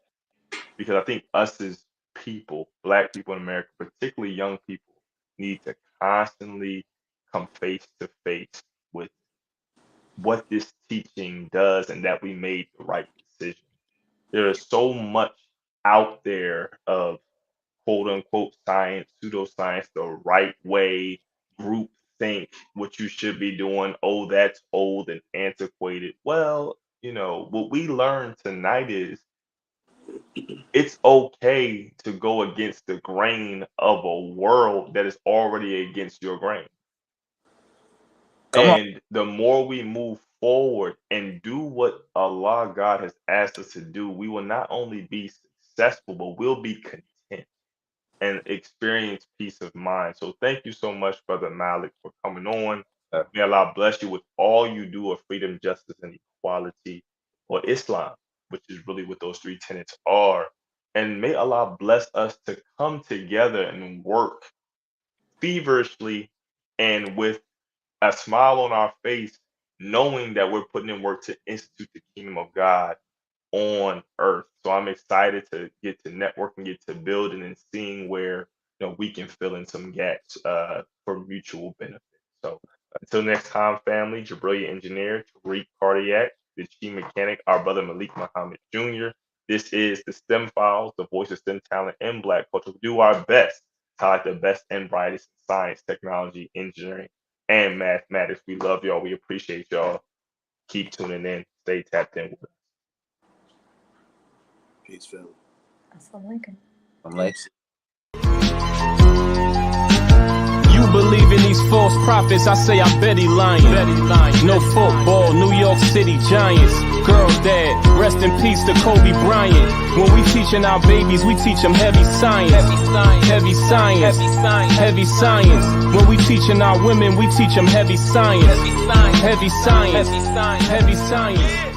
because I think us as people, Black people in America, particularly young people, need to constantly come face to face with what this teaching does and that we made the right decision. There is so much out there of quote unquote science, pseudoscience, the right way, group think, what you should be doing. Oh, that's old and antiquated. Well, what we learned tonight is it's okay to go against the grain of a world that is already against your grain. And the more we move forward and do what Allah God has asked us to do, we will not only be successful, but we'll be content and experience peace of mind. So thank you so much, Brother Malik, for coming on. May Allah bless you with all you do of freedom, justice, and equality, or Islam, which is really what those 3 tenets are. And may Allah bless us to come together and work feverishly and with a smile on our face, knowing that we're putting in work to institute the kingdom of God on earth. So I'm excited to get to network and get to building and seeing where we can fill in some gaps for mutual benefit. So until next time, family, Jabrilia Engineer, Tariq Cardiac, the Chief Mechanic, our brother Malik Muhammad Jr. This is the STEM Files, the voice of STEM talent in Black culture. We do our best to highlight the best and brightest in science, technology, engineering, and mathematics. We love y'all. We appreciate y'all. Keep tuning in. Stay tapped in with us. Peace, family. Assalamu alaikum. I'm like, You believe in these false prophets, I say I bet he lying. No football, New York City Giants. Girl dad, rest in peace to Kobe Bryant. When we teaching our babies, we teach them heavy science. Heavy science. Heavy science. When we teaching our women, we teach them heavy science. Heavy science. Heavy science.